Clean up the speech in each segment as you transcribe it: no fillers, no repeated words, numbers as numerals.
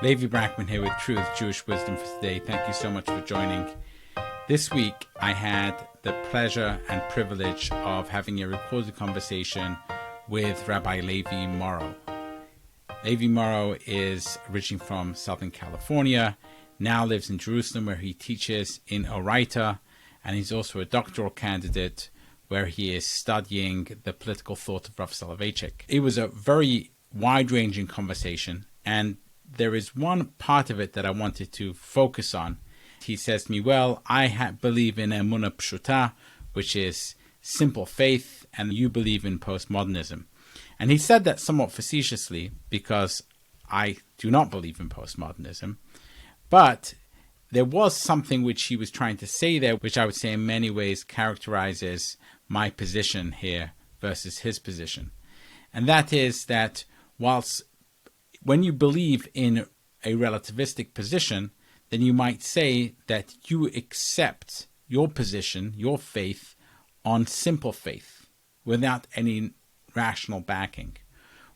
Levi Brackman here with Truth, Jewish Wisdom for Today. Thank you so much for joining. This week, I had the pleasure and privilege of having a recorded conversation with Rabbi Levi Morrow. Levi Morrow is originally from Southern California, now lives in Jerusalem where he teaches in Oraita, and he's also a doctoral candidate where he is studying the political thought of Rav Soloveitchik. It was a very wide-ranging conversation, and there is one part of it that I wanted to focus on. He says to me, well, I believe in Emunah Pshuta, which is simple faith, and you believe in postmodernism. And he said that somewhat facetiously because I do not believe in postmodernism. But there was something which he was trying to say there, which I would say in many ways characterizes my position here versus his position. And that is that whilst when you believe in a relativistic position, then you might say that you accept your position, your faith, on simple faith without any rational backing.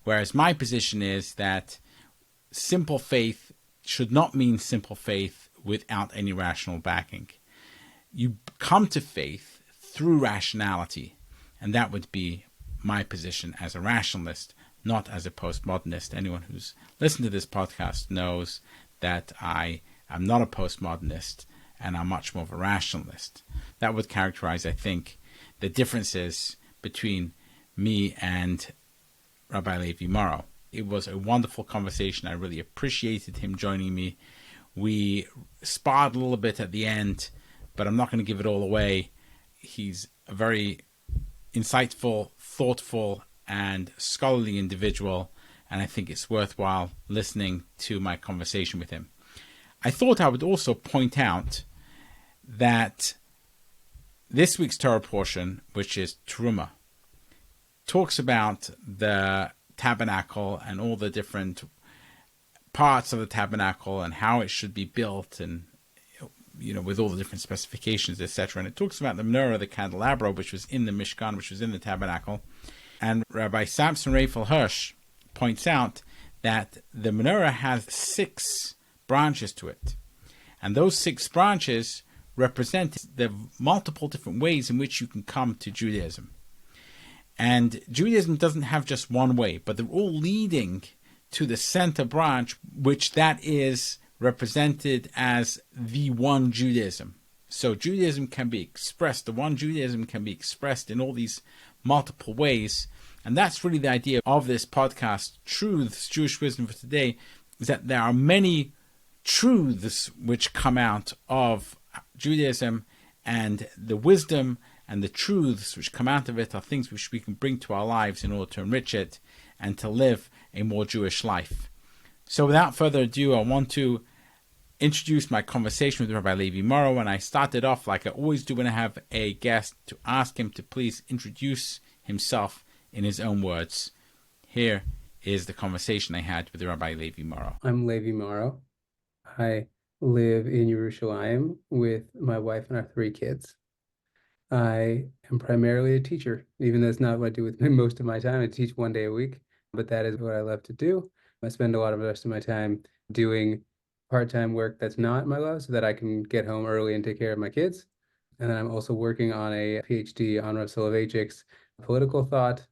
Whereas my position is that simple faith should not mean simple faith without any rational backing. You come to faith through rationality, and that would be my position as a rationalist, not as a postmodernist. Anyone who's listened to this podcast knows that I am not a postmodernist and I'm much more of a rationalist. That would characterize, I think, the differences between me and Rabbi Levi Morrow. It was a wonderful conversation. I really appreciated him joining me. We sparred a little bit at the end, but I'm not going to give it all away. He's a very insightful, thoughtful, and scholarly individual, and I think it's worthwhile listening to my conversation with him. I thought I would also point out that this week's Torah portion, which is Terumah, talks about the tabernacle and all the different parts of the tabernacle and how it should be built, and with all the different specifications, etc. And it talks about the menorah, the candelabra, which was in the Mishkan, which was in the tabernacle. And Rabbi Samson Raphael Hirsch points out that the menorah has 6 branches to it. And those 6 branches represent the multiple different ways in which you can come to Judaism. And Judaism doesn't have just one way, but they're all leading to the center branch, which that is represented as the one Judaism. So Judaism can be expressed, the one Judaism can be expressed in all these multiple ways. And that's really the idea of this podcast, Truths, Jewish Wisdom for Today, is that there are many truths which come out of Judaism, and the wisdom and the truths which come out of it are things which we can bring to our lives in order to enrich it and to live a more Jewish life. So without further ado, I want to introduce my conversation with Rabbi Levi Morrow, and I started off like I always do when I have a guest, to ask him to please introduce himself in his own words. Here is the conversation I had with Rabbi Levi Morrow. I'm Levi Morrow. I live in Yerushalayim with my wife and our 3 kids. I am primarily a teacher, even though it's not what I do with most of my time. I teach 1 day a week, but that is what I love to do. I spend a lot of the rest of my time doing part-time work that's not my love so that I can get home early and take care of my kids. And then I'm also working on a PhD on Rav Soloveitchik's political thought.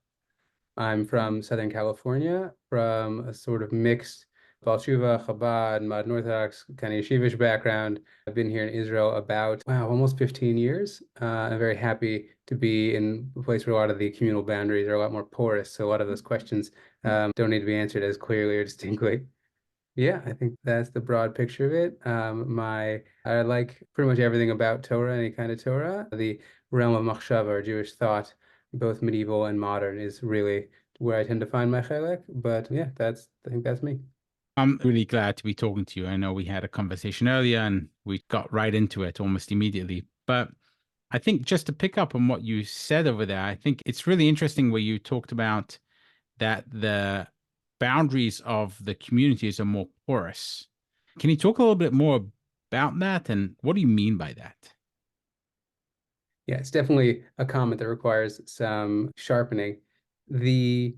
I'm from Southern California, from a sort of mixed Baal Tshuva, Chabad, Modern Orthodox, kind of yeshivish background. I've been here in Israel about, almost 15 years. I'm very happy to be in a place where a lot of the communal boundaries are a lot more porous, so a lot of those questions don't need to be answered as clearly or distinctly. Yeah, I think that's the broad picture of it. I like pretty much everything about Torah, any kind of Torah. The realm of machshava, or Jewish thought, both medieval and modern, is really where I tend to find my chelek. But yeah, I think that's me. I'm really glad to be talking to you. I know we had a conversation earlier and we got right into it almost immediately. But I think just to pick up on what you said over there, I think it's really interesting where you talked about that the boundaries of the communities are more porous. Can you talk a little bit more about that, and what do you mean by that? Yeah, it's definitely a comment that requires some sharpening. The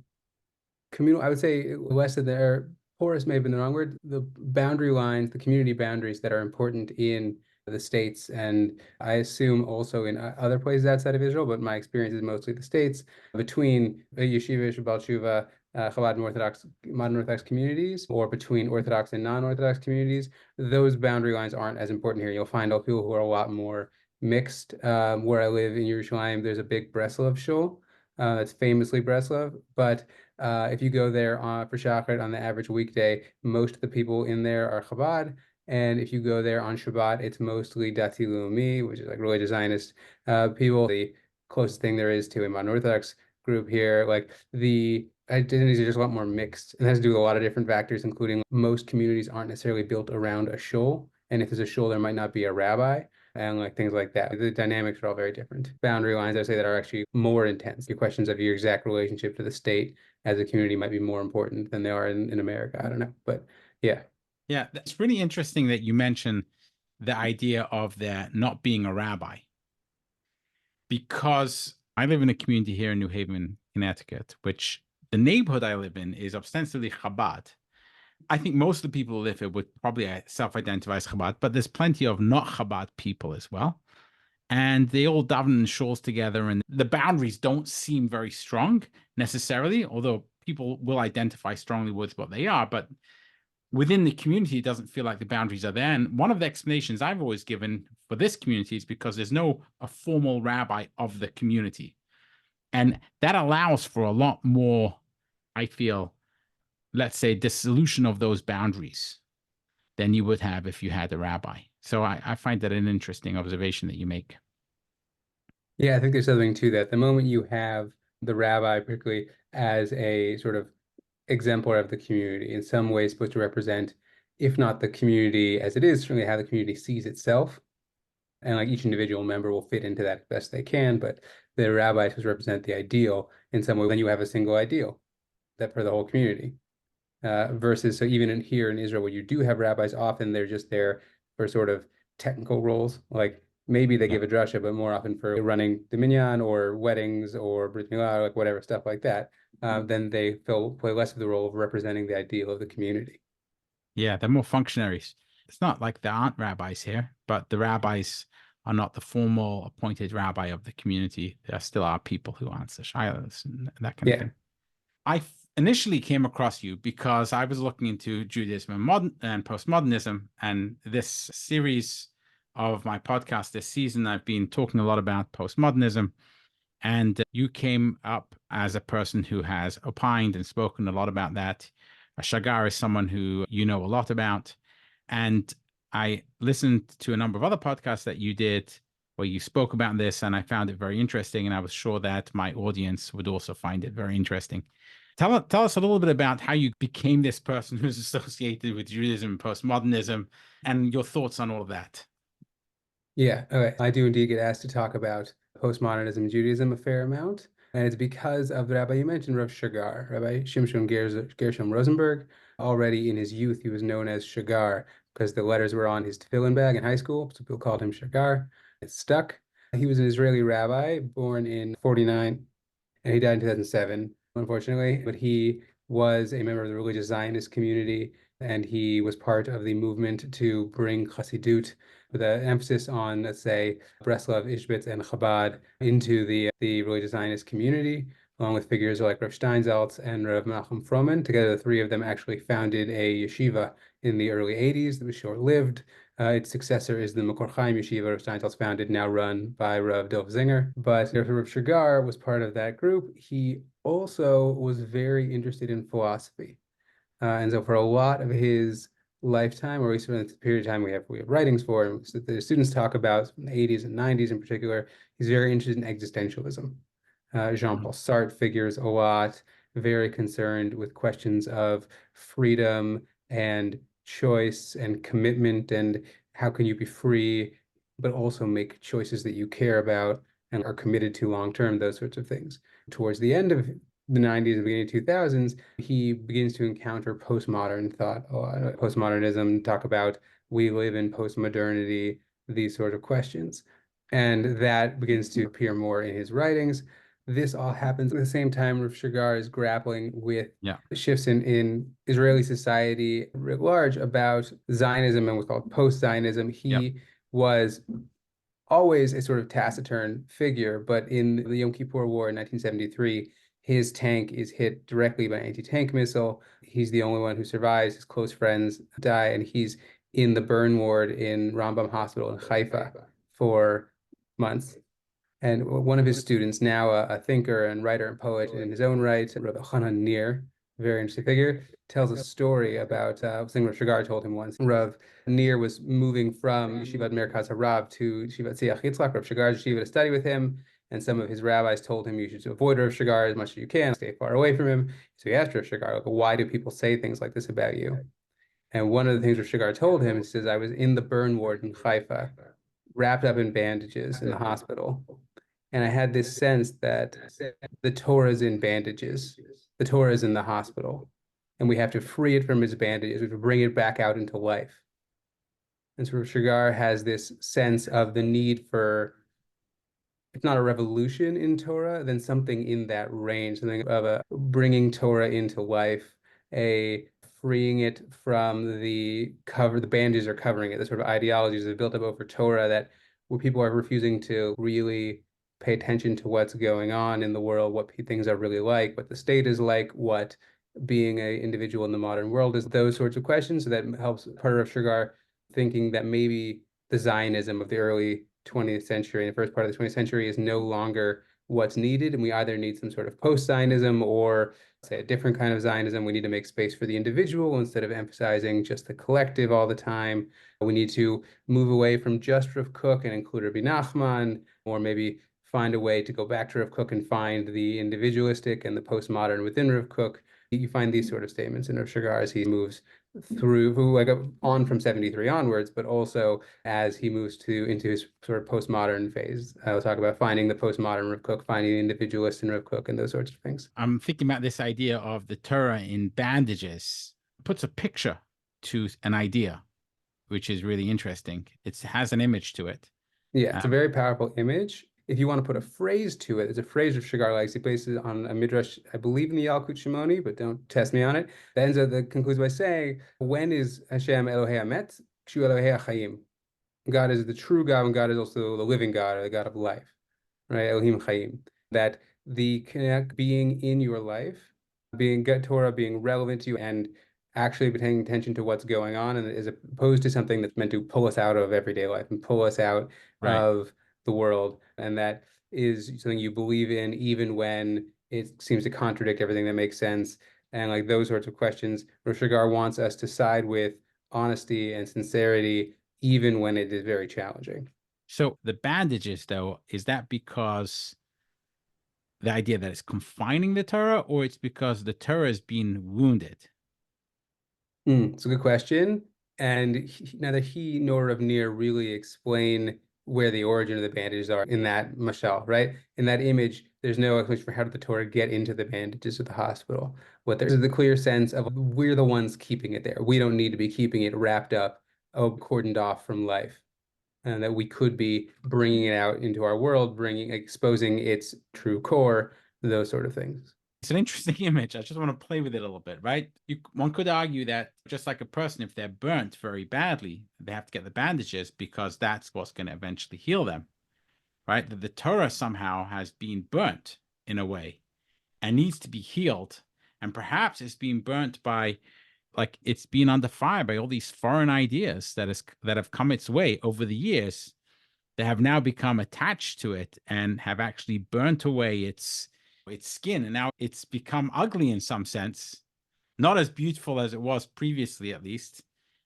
communal, I would say less that there porous may have been the wrong word. The boundary lines, the community boundaries that are important in the states, and I assume also in other places outside of Israel, but my experience is mostly the states, between yeshivish, Baal Tshuva, Chabad and Orthodox, modern Orthodox communities, or between Orthodox and non-Orthodox communities, those boundary lines aren't as important here. You'll find people who are a lot more mixed. Where I live in Yerushalayim, there's a big Breslov shul. It's famously Breslov, but if you go there for Shachrit on the average weekday, most of the people in there are Chabad. And if you go there on Shabbat, it's mostly Dati Leumi, which is like religious Zionist people. The closest thing there is to a modern Orthodox group here. Like the identities are just a lot more mixed. And it has to do with a lot of different factors, including most communities aren't necessarily built around a shul. And if there's a shul, there might not be a rabbi and like things like that. The dynamics are all very different. Boundary lines, I say, that are actually more intense. Your questions of your exact relationship to the state as a community might be more important than they are in America. I don't know. But yeah. Yeah, that's really interesting that you mention the idea of there not being a rabbi, because I live in a community here in New Haven, Connecticut, which the neighborhood I live in is ostensibly Chabad. I think most of the people who live here would probably self-identify as Chabad, but there's plenty of not Chabad people as well. And they all daven in shuls together, and the boundaries don't seem very strong necessarily, although people will identify strongly with what they are. But within the community, it doesn't feel like the boundaries are there. And one of the explanations I've always given for this community is because there's no a formal rabbi of the community. And that allows for a lot more, I feel, let's say, dissolution of those boundaries than you would have if you had a rabbi. So I find that an interesting observation that you make. Yeah, I think there's something to that. The moment you have the rabbi, particularly as a sort of exemplar of the community, in some ways supposed to represent, if not the community as it is, certainly how the community sees itself. And like each individual member will fit into that best they can, but the rabbi is supposed to represent the ideal in some way. Then you have a single ideal that for the whole community. Versus, so even here in Israel, where you do have rabbis, often they're just there for sort of technical roles. Like maybe they give a drasha, but more often for running the minyan or weddings or brit milah, like whatever stuff like that. Then they play less of the role of representing the ideal of the community. Yeah, they're more functionaries. It's not like there aren't rabbis here, but the rabbis are not the formal appointed rabbi of the community. There still are people who answer shilas and that kind of thing. I initially came across you because I was looking into Judaism and postmodernism, and this series of my podcast this season, I've been talking a lot about postmodernism, and you came up as a person who has opined and spoken a lot about that. Shagar is someone who you know a lot about, and I listened to a number of other podcasts that you did where you spoke about this, and I found it very interesting, and I was sure that my audience would also find it very interesting. Tell us a little bit about how you became this person who's associated with Judaism and postmodernism and your thoughts on all of that. Yeah, okay. I do indeed get asked to talk about postmodernism and Judaism a fair amount. And it's because of the rabbi you mentioned, Rabbi Shagar, Rabbi Shimon Gershon Rosenberg. Already in his youth, he was known as Shagar because the letters were on his tefillin bag in high school, so people called him Shagar. It stuck. He was an Israeli rabbi born in 49, and he died in 2007, unfortunately. But he was a member of the religious Zionist community, and he was part of the movement to bring Chassidut, with an emphasis on, let's say, Breslov, Ishbitz, and Chabad into the religious Zionist community, along with figures like Rav Steinsaltz and Rav Menachem Froman. Together, the three of them actually founded a yeshiva in the early 80s that was short-lived. Its successor is the Makor Chaim yeshiva Rav Steinsaltz founded, now run by Rav Dov Zinger. But Rav Shagar was part of that group. He also was very interested in philosophy. And so for a lot of his lifetime, or at least for the period of time we have writings for him, so the students talk about in the 80s and 90s in particular, he's very interested in existentialism. Jean-Paul Sartre figures a lot, very concerned with questions of freedom and choice and commitment, and how can you be free, but also make choices that you care about and are committed to long-term, those sorts of things. Towards the end of the 90s and beginning 2000s, he begins to encounter postmodern thought, postmodernism, talk about we live in postmodernity, these sort of questions. And that begins to appear more in his writings. this all happens at the same time Rav Shagar is grappling with Yeah. shifts in Israeli society writ large about Zionism and what's called post-Zionism. Yep. He was always a sort of taciturn figure, but in the Yom Kippur War in 1973, his tank is hit directly by an anti-tank missile. He's the only one who survives. His close friends die, and he's in the burn ward in Rambam Hospital in Haifa for months. And one of his students, now a thinker and writer and poet in his own right, Rabbi Hanan Nir, very interesting figure, tells a story about something Rav Shagar told him once. Rav Nir was moving from Yeshivat Merkaz Harav to Yeshivat Tziach Yitzchak, Rav Shagar's yeshiva, to study with him. And some of his rabbis told him you should avoid Rav Shagar as much as you can, stay far away from him. So he asked Rav Shagar, like, why do people say things like this about you? And one of the things Rav Shagar told him, he says, I was in the burn ward in Haifa, wrapped up in bandages in the hospital. And I had this sense that the Torah is in bandages. The Torah is in the hospital. And we have to free it from its bandages. We have to bring it back out into life. And so Shagar has this sense of the need for, if not a revolution in Torah, then something in that range, something of a bringing Torah into life, a freeing it from the bandages are covering it, the sort of ideologies that have built up over Torah that where people are refusing to really pay attention to what's going on in the world, what things are really like, what the state is like, what being an individual in the modern world is, those sorts of questions. So that helps part of Shagar thinking that maybe the Zionism of the early 20th century and the first part of the 20th century is no longer what's needed. And we either need some sort of post-Zionism or say a different kind of Zionism. We need to make space for the individual instead of emphasizing just the collective all the time. We need to move away from just Rav Kook and include Rabbi Nachman, or maybe find a way to go back to Rav Kook and find the individualistic and the postmodern within Rav Kook. You find these sort of statements in Rav Shagar as he moves through, like on from 73 onwards, but also as he moves into his sort of postmodern phase. I'll talk about finding the postmodern Rav Kook, finding the individualist in Rav Kook, and those sorts of things. I'm thinking about this idea of the Torah in bandages. It puts a picture to an idea, which is really interesting. It has an image to it. Yeah, it's a very powerful image. If you want to put a phrase to it, it's a phrase of Shagar likes. He places it on a midrash, I believe in the Yalkut Shimoni, but don't test me on it. That concludes by saying, when is Hashem Elohei Hamet? Shu Elohei HaChaim. God is the true God, and God is also the living God, or the God of life, right? Elohim Chaim. That the being in your life, being good Torah, being relevant to you, and actually paying attention to what's going on, and as opposed to something that's meant to pull us out of everyday life and pull us out of the world. And that is something you believe in, even when it seems to contradict everything that makes sense. And like those sorts of questions, Rosh Hashanah wants us to side with honesty and sincerity, even when it is very challenging. So the bandages, though, is that because the idea that it's confining the Torah, or it's because the Torah is being wounded? It's a good question. And neither he nor Rav Nir really explain where the origin of the bandages are in that mashal, right? In that image, there's no explanation for how did the Torah get into the bandages of the hospital. What there's the clear sense of we're the ones keeping it there. We don't need to be keeping it wrapped up, cordoned off from life. And that we could be bringing it out into our world, exposing its true core, those sort of things. It's an interesting image. I just want to play with it a little bit, right? One could argue that just like a person, if they're burnt very badly, they have to get the bandages because that's what's going to eventually heal them, right? That the Torah somehow has been burnt in a way and needs to be healed. And perhaps it's being burnt by, like, it's been under fire by all these foreign ideas that have come its way over the years, that have now become attached to it and have actually burnt away its skin, and now it's become ugly in some sense, not as beautiful as it was previously, at least.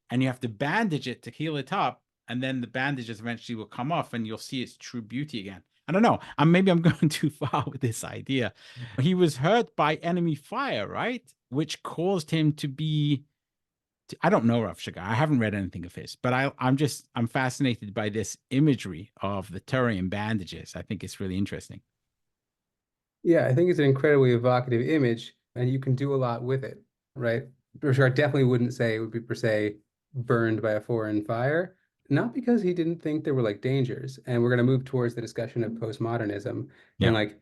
And you have to bandage it to heal it up, and then the bandages eventually will come off and you'll see its true beauty again. I don't know, maybe I'm going too far with this idea. He was hurt by enemy fire, right? Which caused him to be, I don't know Rav Shagar, I haven't read anything of his, but I'm fascinated by this imagery of the Torah in bandages. I think it's really interesting. Yeah, I think it's an incredibly evocative image, and you can do a lot with it, right? Richard definitely wouldn't say it would be per se burned by a foreign fire, not because he didn't think there were like dangers. And we're going to move towards the discussion of postmodernism. Yeah. And like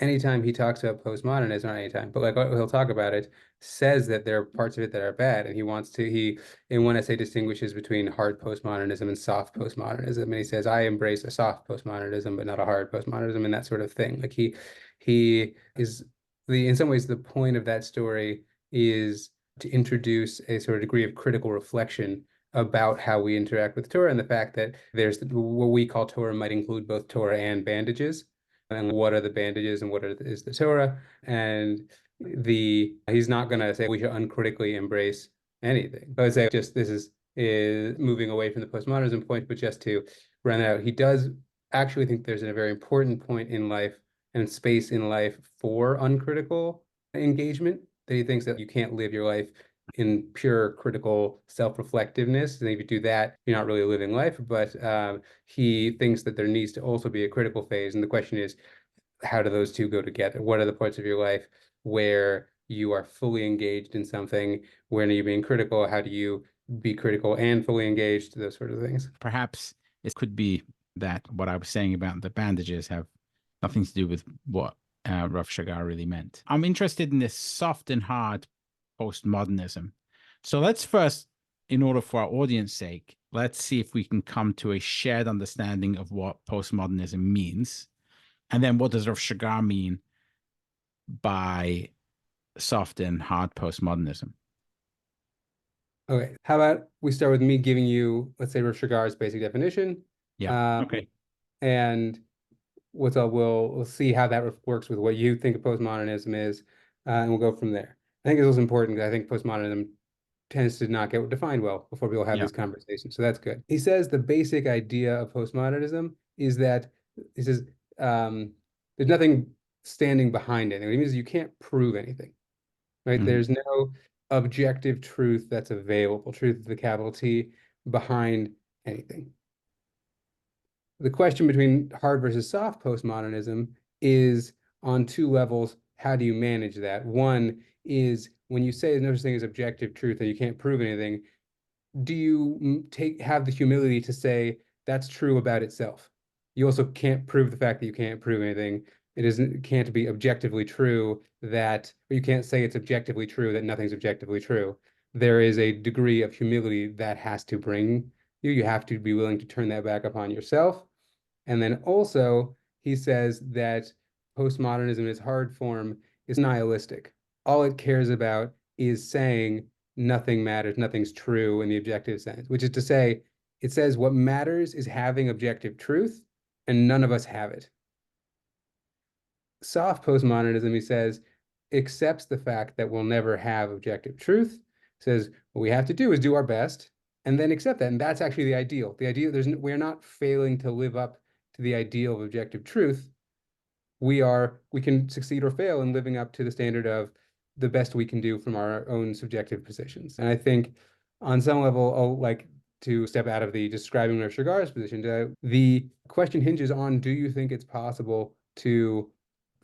anytime he talks about postmodernism, not anytime, but like he'll talk about it, says that there are parts of it that are bad, and he in one essay distinguishes between hard postmodernism and soft postmodernism, and he says I embrace a soft postmodernism but not a hard postmodernism, and that sort of thing. Like he is in some ways the point of that story is to introduce a sort of degree of critical reflection about how we interact with Torah, and the fact that there's what we call Torah might include both Torah and bandages, and what are the bandages and is the Torah. And he's not going to say we should uncritically embrace anything. I would say just this is moving away from the postmodernism point, but just to run out, he does actually think there's a very important point in life and space in life for uncritical engagement, that he thinks that you can't live your life in pure critical self-reflectiveness. And if you do that, you're not really living life. But he thinks that there needs to also be a critical phase. And the question is, how do those two go together? What are the parts of your life where you are fully engaged in something? When are you being critical? How do you be critical and fully engaged? Those sort of things. Perhaps it could be that what I was saying about the bandages have nothing to do with what Rav Shagar really meant. I'm interested in this soft and hard postmodernism. So let's first, in order for our audience sake, let's see if we can come to a shared understanding of what postmodernism means. And then what does Rav Shagar mean by soft and hard postmodernism? Okay, how about we start with me giving you, let's say, Rav Shagar's basic definition. Yeah. Okay. And we'll see how that works with what you think postmodernism is, and we'll go from there. I think it's also important because I think postmodernism tends to not get defined well before people have these conversations. So that's good. He says the basic idea of postmodernism is that he says there's nothing standing behind it. What it means is you can't prove anything, right? There's no objective truth that's available, truth with the capital T, behind anything. The question between hard versus soft postmodernism is on two levels. How do you manage that? One is when you say there's no such thing as objective truth and you can't prove anything, do you have the humility to say that's true about itself? You also can't prove the fact that you can't prove anything. It can't be objectively true that, or you can't say it's objectively true that nothing's objectively true. There is a degree of humility that has to bring you. You have to be willing to turn that back upon yourself. And then also, he says that postmodernism in its hard form is nihilistic. All it cares about is saying nothing matters, nothing's true in the objective sense, which is to say, it says what matters is having objective truth, and none of us have it. Soft postmodernism, he says, accepts the fact that we'll never have objective truth, says what we have to do is do our best, and then accept that. And that's actually the ideal. The ideal, we're not failing to live up to the ideal of objective truth. We can succeed or fail in living up to the standard of the best we can do from our own subjective positions. And I think on some level, I'll like to step out of the describing Rav Shagar's position. The question hinges on, do you think it's possible to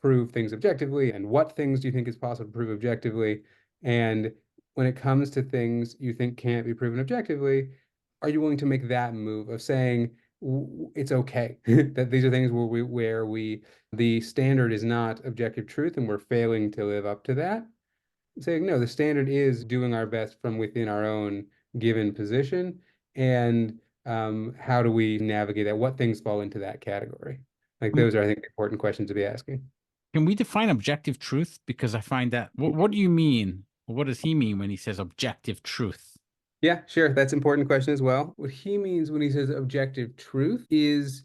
prove things objectively? And what things do you think is possible to prove objectively? And when it comes to things you think can't be proven objectively, are you willing to make that move of saying, it's okay that these are things where the standard is not objective truth and we're failing to live up to that? Saying no, the standard is doing our best from within our own given position. And how do we navigate that? What things fall into that category? Like those are, I think, important questions to be asking. Can we define objective truth? Because I find that, what do you mean? What does he mean when he says objective truth? Yeah, sure. That's an important question as well. What he means when he says objective truth is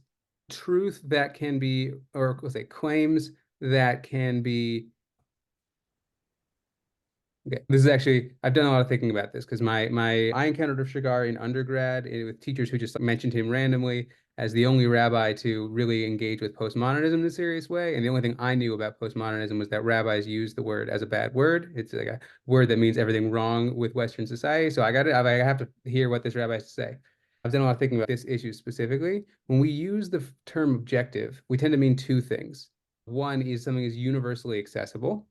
truth that can be, or let's say claims that can be. Okay, this is actually, I've done a lot of thinking about this because I encountered Rav Shagar in undergrad with teachers who just mentioned him randomly as the only rabbi to really engage with postmodernism in a serious way. And the only thing I knew about postmodernism was that rabbis use the word as a bad word. It's like a word that means everything wrong with Western society. So I have to hear what this rabbi has to say. I've done a lot of thinking about this issue specifically. When we use the term objective, we tend to mean two things. One is something is universally accessible,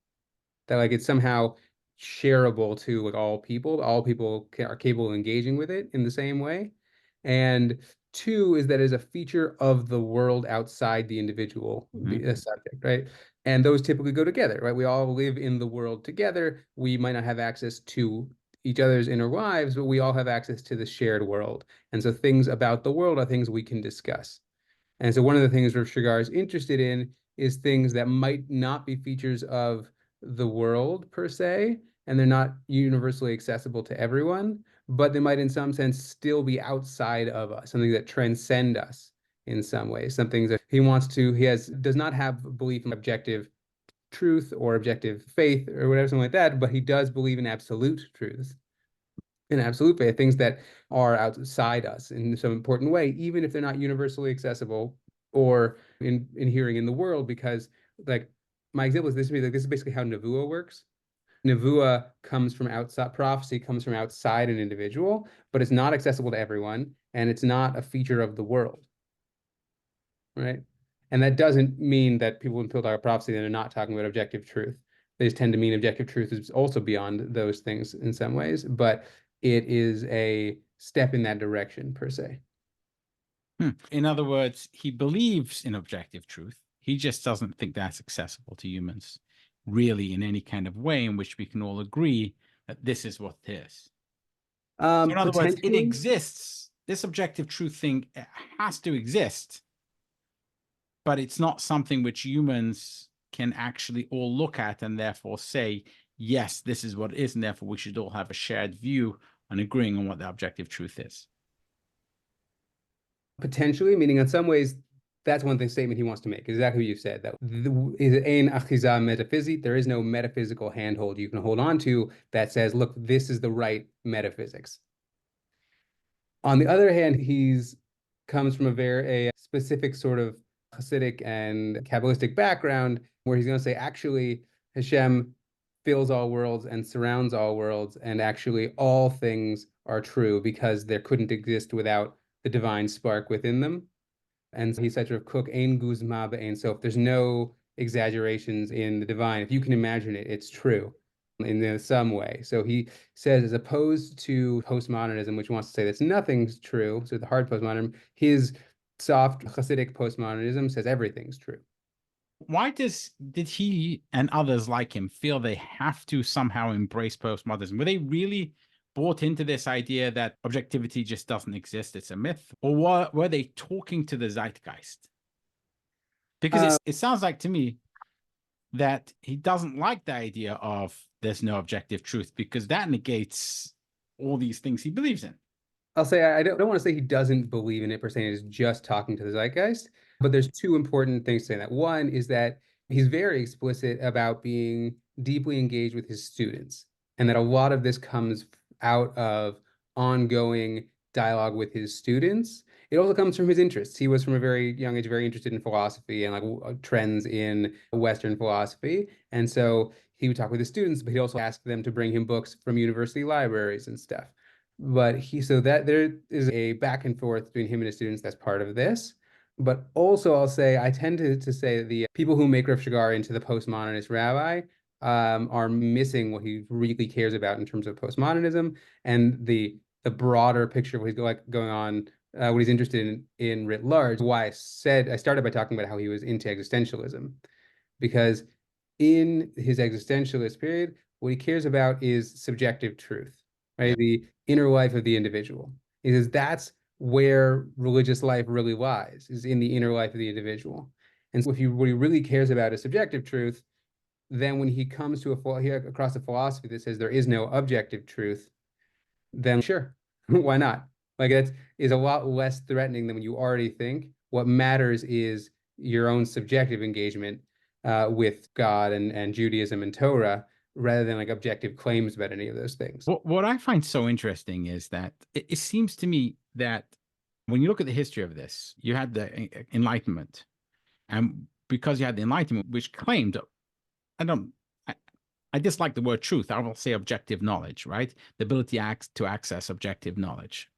that like it's somehow shareable to like all people. All people are capable of engaging with it in the same way. And two is that is a feature of the world outside the individual subject, right? And those typically go together, right? We all live in the world together. We might not have access to each other's inner lives, but we all have access to the shared world. And so things about the world are things we can discuss. And so one of the things Rav Shagar is interested in is things that might not be features of the world per se, and they're not universally accessible to everyone, but they might in some sense still be outside of us, something that transcend us in some way, something that does not have belief in objective truth or objective faith or whatever, something like that, but he does believe in absolute truths, in absolute faith, things that are outside us in some important way, even if they're not universally accessible or inhering in the world. Because, like, my example is this: this is basically how nevuah works. Nevuah comes from outside, prophecy comes from outside an individual, but it's not accessible to everyone, and it's not a feature of the world, right? And that doesn't mean that people in Piltdown prophecy that are not talking about objective truth. They just tend to mean objective truth is also beyond those things in some ways, but it is a step in that direction per se. In other words, he believes in objective truth. He just doesn't think that's accessible to humans really in any kind of way in which we can all agree that this is what it is. So in other words, it exists. This objective truth thing has to exist, but it's not something which humans can actually all look at and therefore say, yes, this is what it is, and therefore we should all have a shared view on agreeing on what the objective truth is. Potentially, meaning in some ways, that's one thing statement he wants to make, exactly what you said, that is ein achiza metaphysic. There is no metaphysical handhold you can hold on to that says, look, this is the right metaphysics. On the other hand, he's comes from a very specific sort of Hasidic and Kabbalistic background where he's going to say, actually, Hashem fills all worlds and surrounds all worlds, and actually all things are true because there couldn't exist without the divine spark within them. And so he said, sort of, cook ein guzma be'ein sof. There's no exaggerations in the divine. If you can imagine it, it's true in some way. So he says, as opposed to postmodernism, which wants to say that nothing's true, so the hard postmodern, his soft Hasidic postmodernism says everything's true. Why did he and others like him feel they have to somehow embrace postmodernism? Were they really bought into this idea that objectivity just doesn't exist, it's a myth? Or were they talking to the zeitgeist? Because it sounds like to me that he doesn't like the idea of there's no objective truth, because that negates all these things he believes in. I'll say, I don't want to say he doesn't believe in it per se, he's just talking to the zeitgeist, but there's two important things to say that. One is that he's very explicit about being deeply engaged with his students, and that a lot of this comes out of ongoing dialogue with his students. It also comes from his interests. He was from a very young age very interested in philosophy and like trends in Western philosophy. And so he would talk with his students, but he also asked them to bring him books from university libraries and stuff. But so that there is a back and forth between him and his students that's part of this. But also I'll say, I tend to say the people who make Rav Shagar into the postmodernist rabbi are missing what he really cares about in terms of postmodernism and the broader picture of what he's going on, what he's interested in writ large. Why I started by talking about how he was into existentialism, because in his existentialist period, what he cares about is subjective truth, right? The inner life of the individual. He says that's where religious life really lies, is in the inner life of the individual. And so what he really cares about is subjective truth, then when he comes to across a philosophy that says there is no objective truth, then sure, why not? Like, that is a lot less threatening than when you already think. What matters is your own subjective engagement with God and Judaism and Torah, rather than like objective claims about any of those things. What I find so interesting is that it seems to me that when you look at the history of this, you had the Enlightenment, and because you had the Enlightenment, which claimed, I dislike the word truth. I will say objective knowledge, right? The ability to access objective knowledge.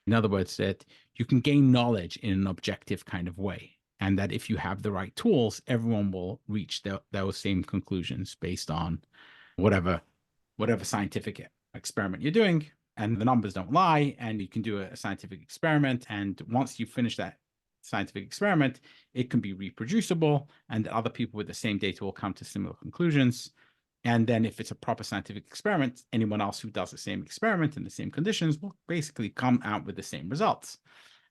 In other words, that you can gain knowledge in an objective kind of way, and that if you have the right tools, everyone will reach those same conclusions based on whatever scientific experiment you're doing, and the numbers don't lie, and you can do a scientific experiment, and once you finish that scientific experiment, it can be reproducible, and other people with the same data will come to similar conclusions. And then if it's a proper scientific experiment, anyone else who does the same experiment in the same conditions will basically come out with the same results.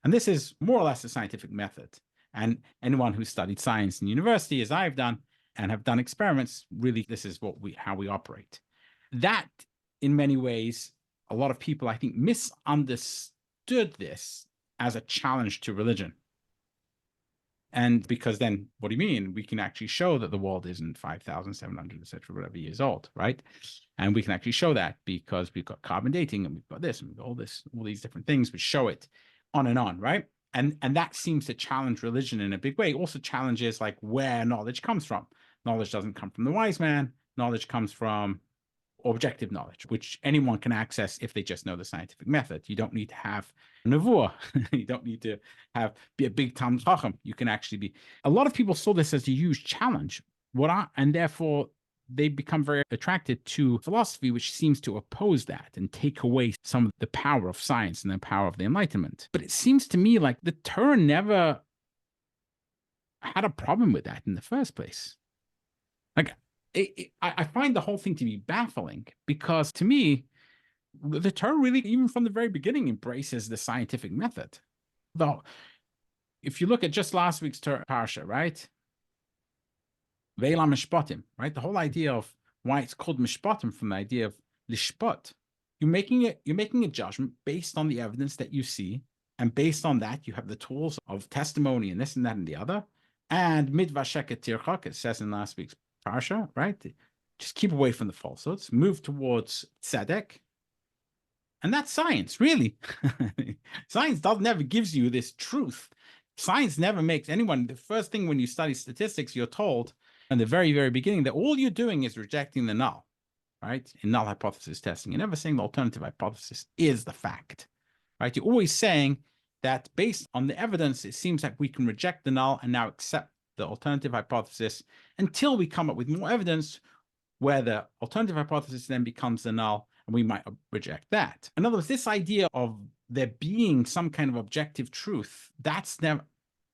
And this is more or less a scientific method. And anyone who studied science in university, as I've done, and have done experiments, really, this is how we operate. That, in many ways, a lot of people, I think, misunderstood this as a challenge to religion. And because then, what do you mean? We can actually show that the world isn't 5,700, et cetera, whatever years old, right? And we can actually show that because we've got carbon dating and we've got this and we've got all these different things which show it on and on, right? And that seems to challenge religion in a big way. It also challenges like where knowledge comes from. Knowledge doesn't come from the wise man. Knowledge comes from objective knowledge, which anyone can access if they just know the scientific method. You don't need to have a nevuah. You don't need to be a big Talmid Chacham. You can actually be. A lot of people saw this as a huge challenge, and therefore they become very attracted to philosophy, which seems to oppose that and take away some of the power of science and the power of the Enlightenment. But it seems to me like the Torah never had a problem with that in the first place. Like, I find the whole thing to be baffling because to me, the Torah really, even from the very beginning, embraces the scientific method. Though, if you look at just last week's Torah parsha, right? Ve'ela mishpatim, right? The whole idea of why it's called mishpatim from the idea of lishpat. You're making a judgment based on the evidence that you see, and based on that, you have the tools of testimony and this and that and the other. And midvasheket tirchak, it says in last week's parsha, right? Just keep away from the falsehoods, move towards tzedek. And that's science, really. Science never gives you this truth. Science never makes anyone, the first thing when you study statistics, you're told in the very, very beginning that all you're doing is rejecting the null, right? In null hypothesis testing. You're never saying the alternative hypothesis is the fact, right? You're always saying that based on the evidence, it seems like we can reject the null and now accept the alternative hypothesis until we come up with more evidence where the alternative hypothesis then becomes the null and we might reject that. In other words, this idea of there being some kind of objective truth, that's never,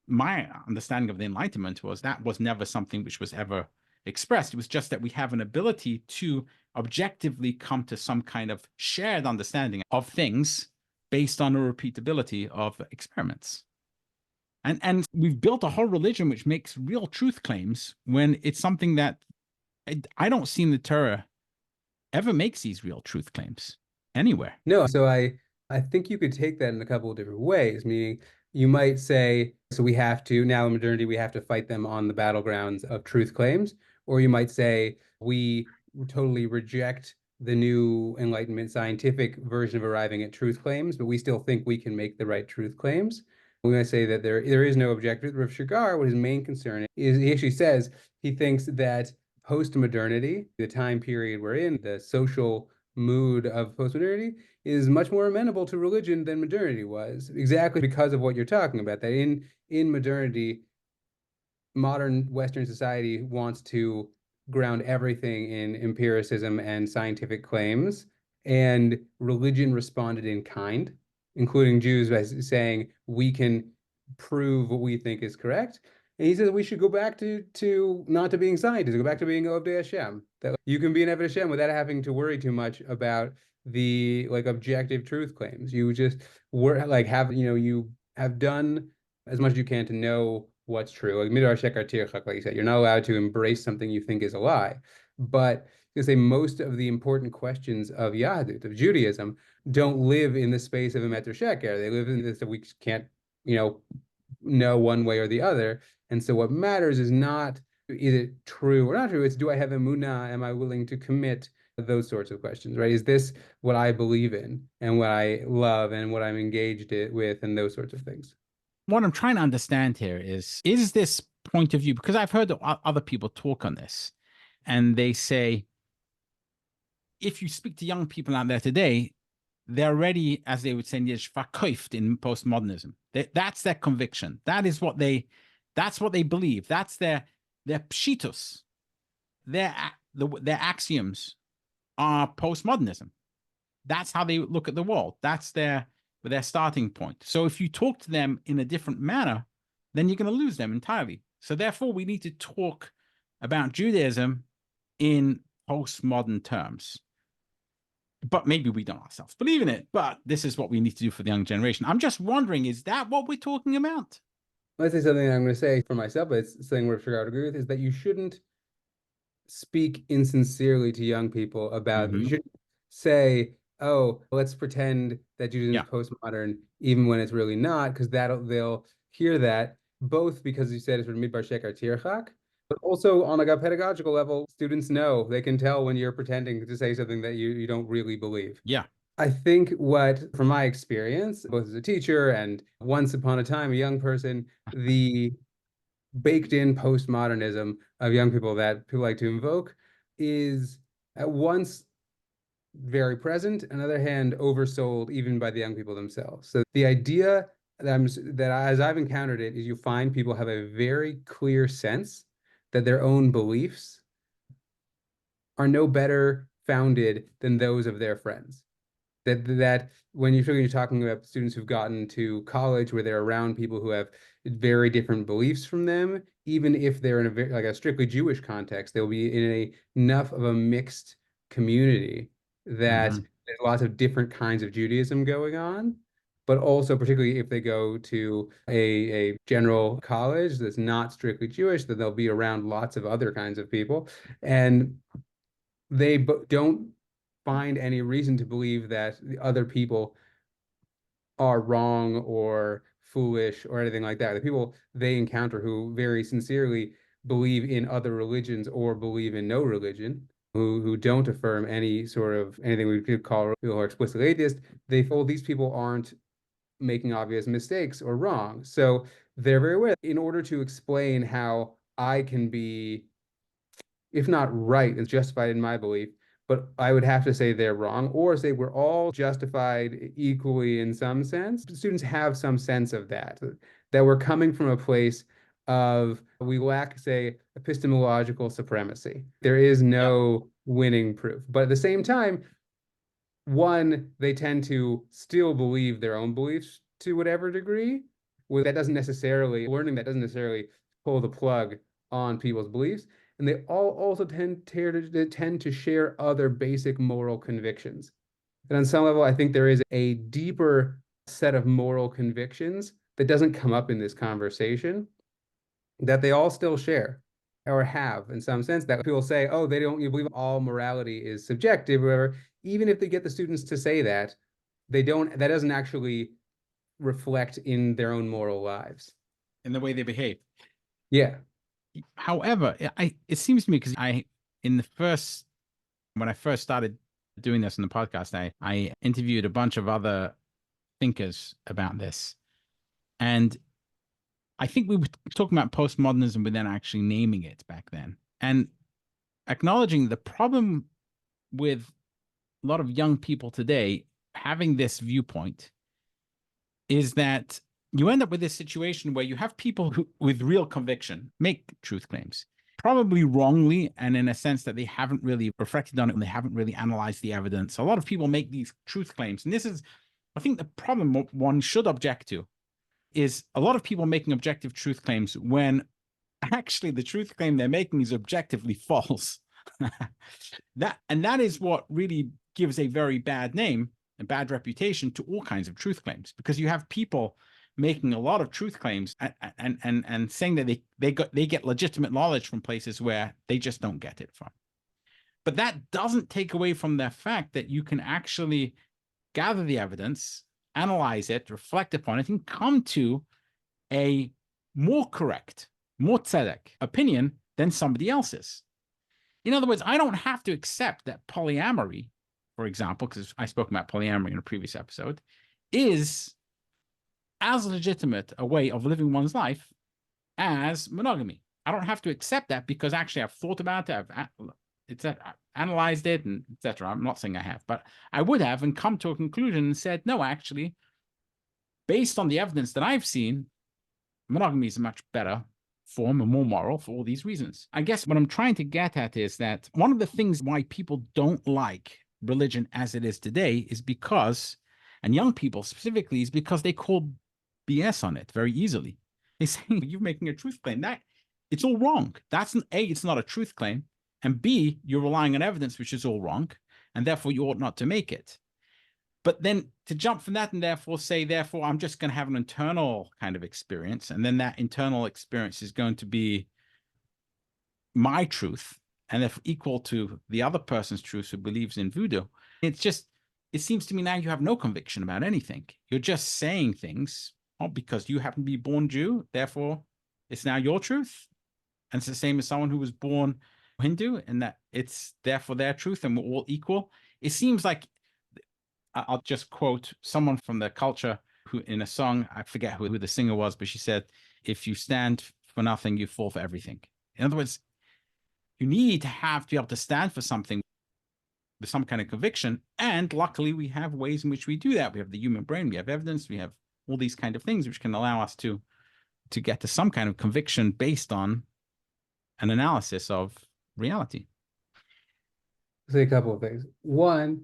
my understanding of the Enlightenment was that was never something which was ever expressed. It was just that we have an ability to objectively come to some kind of shared understanding of things based on a repeatability of experiments. And we've built a whole religion which makes real truth claims when it's something that I don't see in the Torah ever makes these real truth claims anywhere. No, so I think you could take that in a couple of different ways, meaning you might say, so we have to, now in modernity, we have to fight them on the battlegrounds of truth claims, or you might say, we totally reject the new Enlightenment scientific version of arriving at truth claims, but we still think we can make the right truth claims. We might say that there is no objective. Rabbi Shagar, what his main concern is, he actually says he thinks that postmodernity, the time period we're in, the social mood of postmodernity, is much more amenable to religion than modernity was, exactly because of what you're talking about, that in modernity, modern Western society wants to ground everything in empiricism and scientific claims, and religion responded in kind, including Jews, by saying, we can prove what we think is correct. And he says we should go back to not to being scientists, go back to being Ovdei Hashem. That you can be an Eved Hashem without having to worry too much about the like objective truth claims. You just you have done as much as you can to know what's true. Like midar shekar tirchak, like you said, you're not allowed to embrace something you think is a lie. But you say most of the important questions of Yahadut, of Judaism, don't live in the space of a meter sheker. They live in this that we can't, know one way or the other. And so what matters is not, is it true or not true? It's, do I have emunah? Am I willing to commit? Those sorts of questions, right? Is this what I believe in and what I love and what I'm engaged with and those sorts of things? What I'm trying to understand here is this point of view, because I've heard other people talk on this, and they say, if you speak to young people out there today, they're already, as they would say in Yiddish, verkauft in postmodernism. That's their conviction. That's what they believe. That's their pshitus. Their axioms are postmodernism. That's how they look at the world. That's their starting point. So if you talk to them in a different manner, then you're going to lose them entirely. So therefore, we need to talk about Judaism in postmodern terms. But maybe we don't ourselves believe in it, but this is what we need to do for the young generation. I'm just wondering, is that what we're talking about? Let's say something I'm going to say for myself, but it's something Rabbi Shagar would agree with, is that you shouldn't speak insincerely to young people about you shouldn't say, oh, let's pretend that Judaism is postmodern, even when it's really not, because they'll hear that, both because you said it's midbar shekar tirchak, but also on like a pedagogical level, students know, they can tell when you're pretending to say something that you don't really believe. Yeah. I think from my experience, both as a teacher and once upon a time a young person, the baked in postmodernism of young people that people like to invoke is at once very present, on the other hand, oversold even by the young people themselves. So the idea as I've encountered it is you find people have a very clear sense that their own beliefs are no better founded than those of their friends. That when you're talking about students who've gotten to college where they're around people who have very different beliefs from them, even if they're in a strictly Jewish context, they'll be in enough of a mixed community that there's lots of different kinds of Judaism going on. But also, particularly if they go to a general college that's not strictly Jewish, then they'll be around lots of other kinds of people. And they don't find any reason to believe that the other people are wrong or foolish or anything like that. The people they encounter who very sincerely believe in other religions or believe in no religion, who don't affirm any sort of anything we could call people who are explicitly atheist, they feel these people aren't making obvious mistakes or wrong. So they're very aware. In order to explain how I can be, if not right, it's justified in my belief, but I would have to say they're wrong, or say we're all justified equally in some sense. Students have some sense of that we're coming from a place of we lack, say, epistemological supremacy. There is no winning proof. But at the same time, one, they tend to still believe their own beliefs to whatever degree. Learning that doesn't necessarily pull the plug on people's beliefs. And they all also tend to share other basic moral convictions. And on some level, I think there is a deeper set of moral convictions that doesn't come up in this conversation that they all still share or have in some sense, that people say, oh, you believe all morality is subjective or whatever. Even if they get the students to say that, that doesn't actually reflect in their own moral lives. In the way they behave. Yeah. However, it seems to me, because when I first started doing this in the podcast, I interviewed a bunch of other thinkers about this. And I think we were talking about postmodernism without actually naming it back then. And acknowledging the problem with a lot of young people today having this viewpoint is that you end up with this situation where you have people who, with real conviction, make truth claims, probably wrongly, and in a sense that they haven't really reflected on it and they haven't really analyzed the evidence. A lot of people make these truth claims. And this is, I think, the problem one should object to, is a lot of people making objective truth claims when actually the truth claim they're making is objectively false. That is what really gives a very bad name, a bad reputation to all kinds of truth claims, because you have people making a lot of truth claims and saying that they get legitimate knowledge from places where they just don't get it from. But that doesn't take away from the fact that you can actually gather the evidence, analyze it, reflect upon it, and come to a more correct, more tzedek opinion than somebody else's. In other words, I don't have to accept that polyamory, for example, because I spoke about polyamory in a previous episode, is as legitimate a way of living one's life as monogamy. I don't have to accept that because actually I've thought about it, I've analyzed it, and etc. I'm not saying I have, but I would have and come to a conclusion and said, no, actually, based on the evidence that I've seen, monogamy is a much better form and more moral for all these reasons. I guess what I'm trying to get at is that one of the things why people don't like religion as it is today is because, and young people specifically, is because they call BS on it very easily. He's saying you're making a truth claim. That it's all wrong. That's it's not a truth claim, and B, you're relying on evidence which is all wrong, and therefore you ought not to make it. But then to jump from that and therefore say, therefore, I'm just going to have an internal kind of experience, and then that internal experience is going to be my truth, and if equal to the other person's truth who believes in voodoo. It's just, it seems to me now you have no conviction about anything. You're just saying things, oh, because you happen to be born Jew, therefore it's now your truth. And it's the same as someone who was born Hindu, and that it's therefore their truth and we're all equal. It seems like, I'll just quote someone from the culture who in a song, I forget who the singer was, but she said, if you stand for nothing, you fall for everything. In other words, you need to be able to stand for something with some kind of conviction. And luckily, we have ways in which we do that. We have the human brain, we have evidence, we have all these kind of things which can allow us to get to some kind of conviction based on an analysis of reality. I'll say a couple of things. One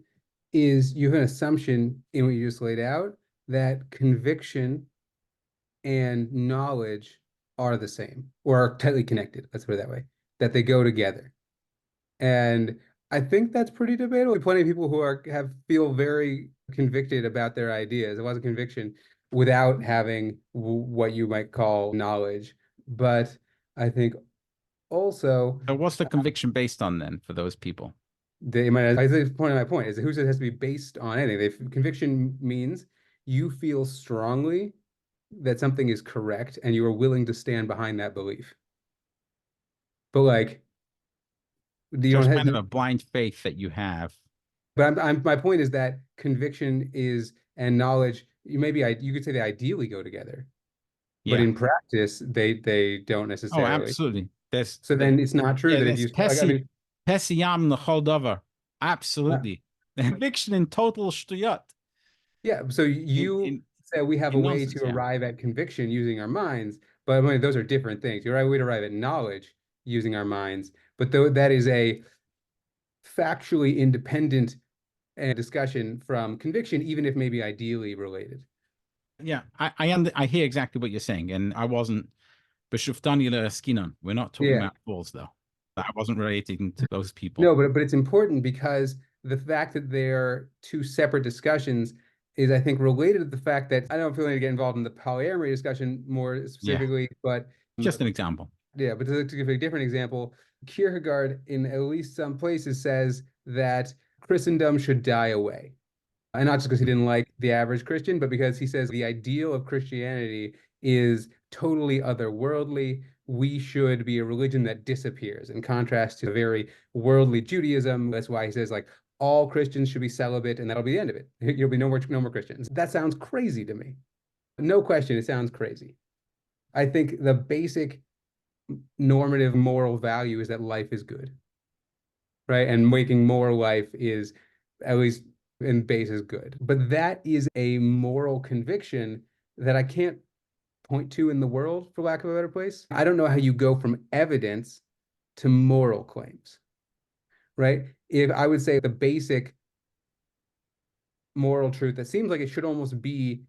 is you have an assumption in what you just laid out that conviction and knowledge are the same or are tightly connected. Let's put it that way, that they go together. And I think that's pretty debatable. Plenty of people who feel very convicted about their ideas. It was a conviction without having what you might call knowledge. But I think also, so what's the conviction based on then for those people? I think the point of my point is who says it has to be based on anything. Conviction means you feel strongly that something is correct and you are willing to stand behind that belief. But like, you Just don't kind have of a blind faith that you have. But my point is that conviction and knowledge, you could say they ideally go together, but Yeah. in practice they don't Oh, necessarily. absolutely. So then it's not true that if There's you like, I mean, Pesiyam the Holdover. uh, Absolutely. The conviction in total shtuyot. yeah. So you In say we have a in way nonsense, to yeah. arrive at conviction using our minds, but I mean those are different things. You're right, way to arrive at knowledge using our minds, but though that is a factually independent discussion from conviction, even if maybe ideally related. Yeah, I hear exactly what you're saying, and I wasn't Beshuftani Skinon. We're not talking Yeah. about fools, though. I wasn't relating to those people. No, but it's important because the fact that they're two separate discussions is, I think, related to the fact that I don't feel need to get involved in the polyamory discussion more Yeah, specifically, but just an example. yeah, but to give a different example, Kierkegaard, in at least some places, says that Christendom should die away. And not just because he didn't like the average Christian, but because he says the ideal of Christianity is totally otherworldly. We should be a religion that disappears, in contrast to a very worldly Judaism. That's why he says, like, all Christians should be celibate, and that'll be the end of it. You'll be no more Christians. That sounds crazy to me. No question, it sounds crazy. I think the basic normative moral value is that life is good, right? And making more life is, at least in base, is good. But that is a moral conviction that I can't point to in the world, for lack of a better place. I don't know how you go from evidence to moral claims, right? If I would say the basic moral truth that seems like it should almost be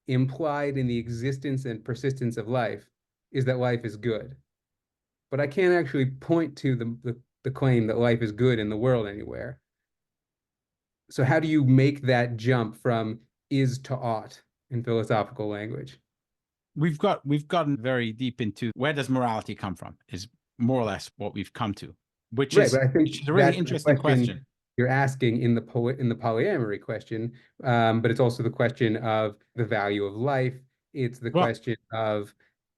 implied in the existence and persistence of life is that life is good. But I can't actually point to the claim that life is good in the world anywhere. So how do you make that jump from is to ought in philosophical language? We've gotten very deep into where does morality come from, is more or less what we've come to, which Right, is but I think a really that's the interesting question. you're asking in the polyamory question, but it's also the question of the value of life. It's the Well, question of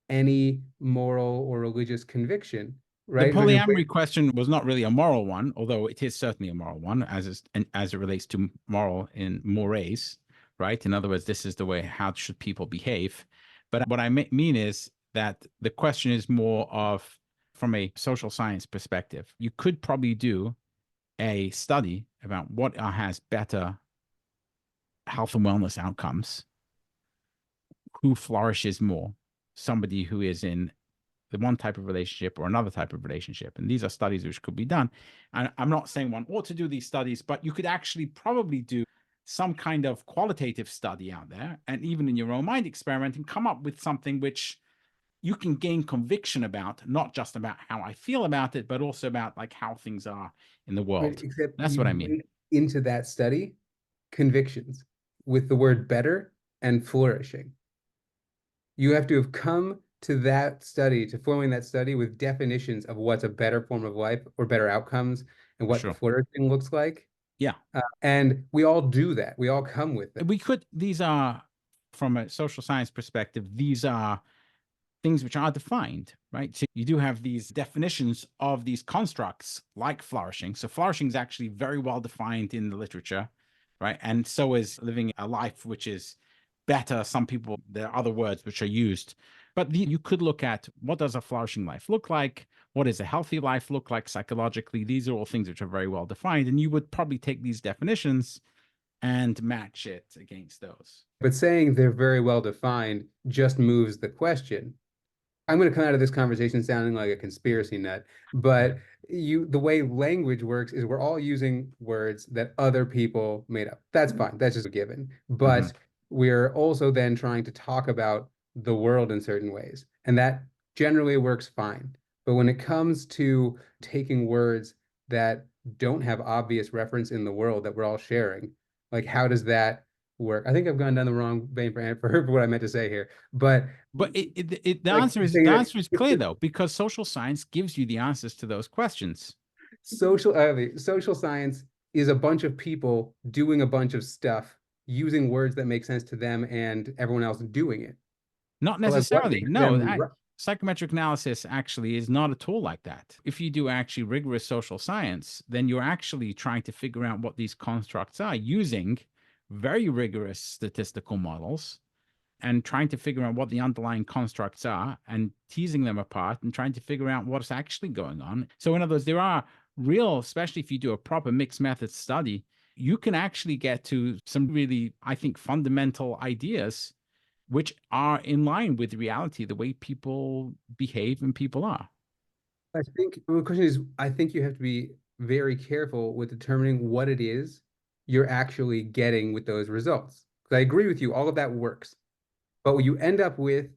any moral or religious conviction, the right? polyamory question was not really a moral one, although it is certainly a moral one as it relates to moral in mores, right? In other words, this is the way, how should people behave? But what I mean is that the question is more of from a social science perspective. You could probably do a study about what has better health and wellness outcomes, who flourishes more, somebody who is in the one type of relationship or another type of relationship. And these are studies which could be done. And I'm not saying one ought to do these studies, but you could actually probably do some kind of qualitative study out there, and even in your own mind experiment, and come up with something which you can gain conviction about, not just about how I feel about it, but also about like how things are in the Right, world. except That's you what I mean. bring into that study convictions with the word better and flourishing. You have to have come to that study, to forming that study with definitions of what's a better form of life or better outcomes and For what sure. flourishing looks like. Yeah. And we all do that. We all come with it. These are, from a social science perspective, these are things which are defined, right? So you do have these definitions of these constructs like flourishing. So flourishing is actually very well defined in the literature, right? And so is living a life which is better. Some people, there are other words which are used, but you could look at what does a flourishing life look like? What does a healthy life look like psychologically? These are all things which are very well defined. And you would probably take these definitions and match it against those. But saying they're very well defined just moves the question. I'm going to come out of this conversation sounding like a conspiracy nut, but the way language works is we're all using words that other people made up. That's fine. That's just a given. Mhm. But we're also then trying to talk about the world in certain ways, and that generally works fine. But when it comes to taking words that don't have obvious reference in the world that we're all sharing, like how does that work? I think I've gone down the wrong vein for what I meant to say here, but But the like answer is saying the that answer is clear though, because social science gives you the answers to those questions. social science is a bunch of people doing a bunch of stuff using words that make sense to them and everyone else doing it. Not But like what necessarily. makes No, them psychometric analysis actually is not at all like that. If you do actually rigorous social science, then you're actually trying to figure out what these constructs are using very rigorous statistical models and trying to figure out what the underlying constructs are and teasing them apart and trying to figure out what's actually going on. So, in other words, there are real, especially if you do a proper mixed method study, you can actually get to some really, I think, fundamental ideas which are in line with reality, the way people behave and people are. I think the question is, I think you have to be very careful with determining what it is you're actually getting with those results. Because I agree with you, all of that works. But what you end up with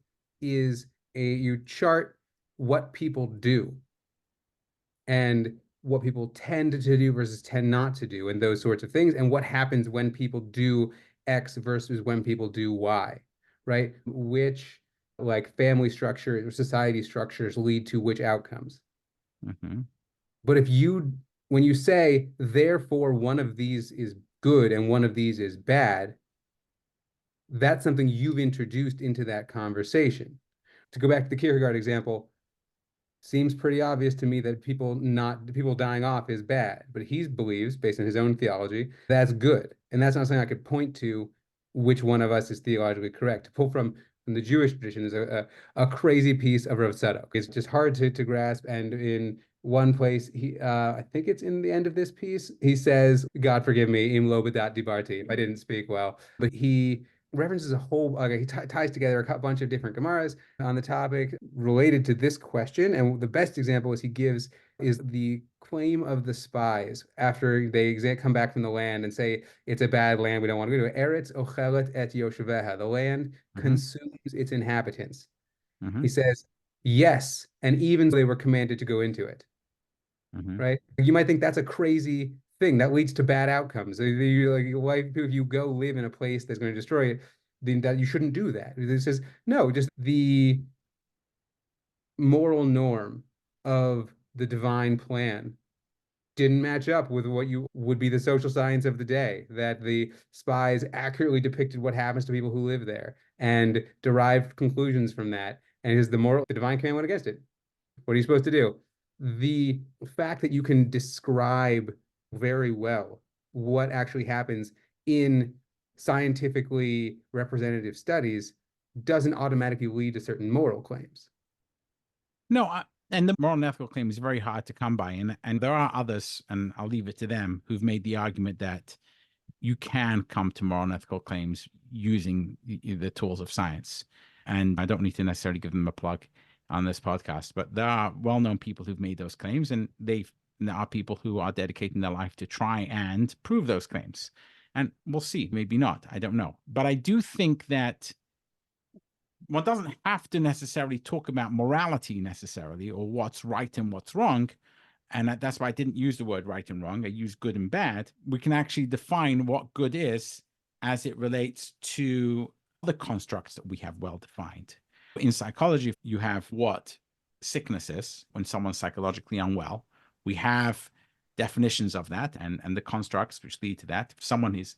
is you chart what people do and what people tend to do versus tend not to do and those sorts of things and what happens when people do X versus when people do Y, right? Which like family structure or society structures lead to which outcomes. Mm-hmm. But when you say therefore one of these is good and one of these is bad, that's something you've introduced into that conversation. To go back to the Kierkegaard example, seems pretty obvious to me that people dying off is bad, but he believes, based on his own theology, that's good. And that's not something I could point to which one of us is theologically correct. To pull from the Jewish tradition is a crazy piece of Rav Tzadok. It's just hard to grasp. And in one place, I think it's in the end of this piece, he says, God forgive me, im lo b'dat dibarti, if I didn't speak well. But he references a whole, he ties together a bunch of different Gemaras on the topic related to this question. And the best example he gives is the claim of the spies after they come back from the land and say it's a bad land, we don't want to go to it. Eretz ochelet et yosheveha. The land Mm-hmm. consumes its inhabitants. Mm-hmm. He says, yes, and even they were commanded to go into it. Mm-hmm. Right? You might think that's a crazy thing that leads to bad outcomes. If you go live in a place that's going to destroy it, then that you shouldn't do that. It says no, just the moral norm of the divine plan didn't match up with what you would be the social science of the day, that the spies accurately depicted what happens to people who live there and derived conclusions from that. And is the divine command went against it. What are you supposed to do? The fact that you can describe very well what actually happens in scientifically representative studies doesn't automatically lead to certain moral claims. No, and the moral and ethical claim is very hard to come by. And there are others, and I'll leave it to them, who've made the argument that you can come to moral and ethical claims using the tools of science. And I don't need to necessarily give them a plug on this podcast, but there are well-known people who've made those claims, and there are people who are dedicating their life to try and prove those claims. And we'll see, maybe not, I don't know. But I do think that one doesn't have to necessarily talk about morality necessarily, or what's right and what's wrong. And that's why I didn't use the word right and wrong. I use good and bad. We can actually define what good is as it relates to the constructs that we have well defined. In psychology, you have what sickness is when someone's psychologically unwell. We have definitions of that and the constructs which lead to that. If someone is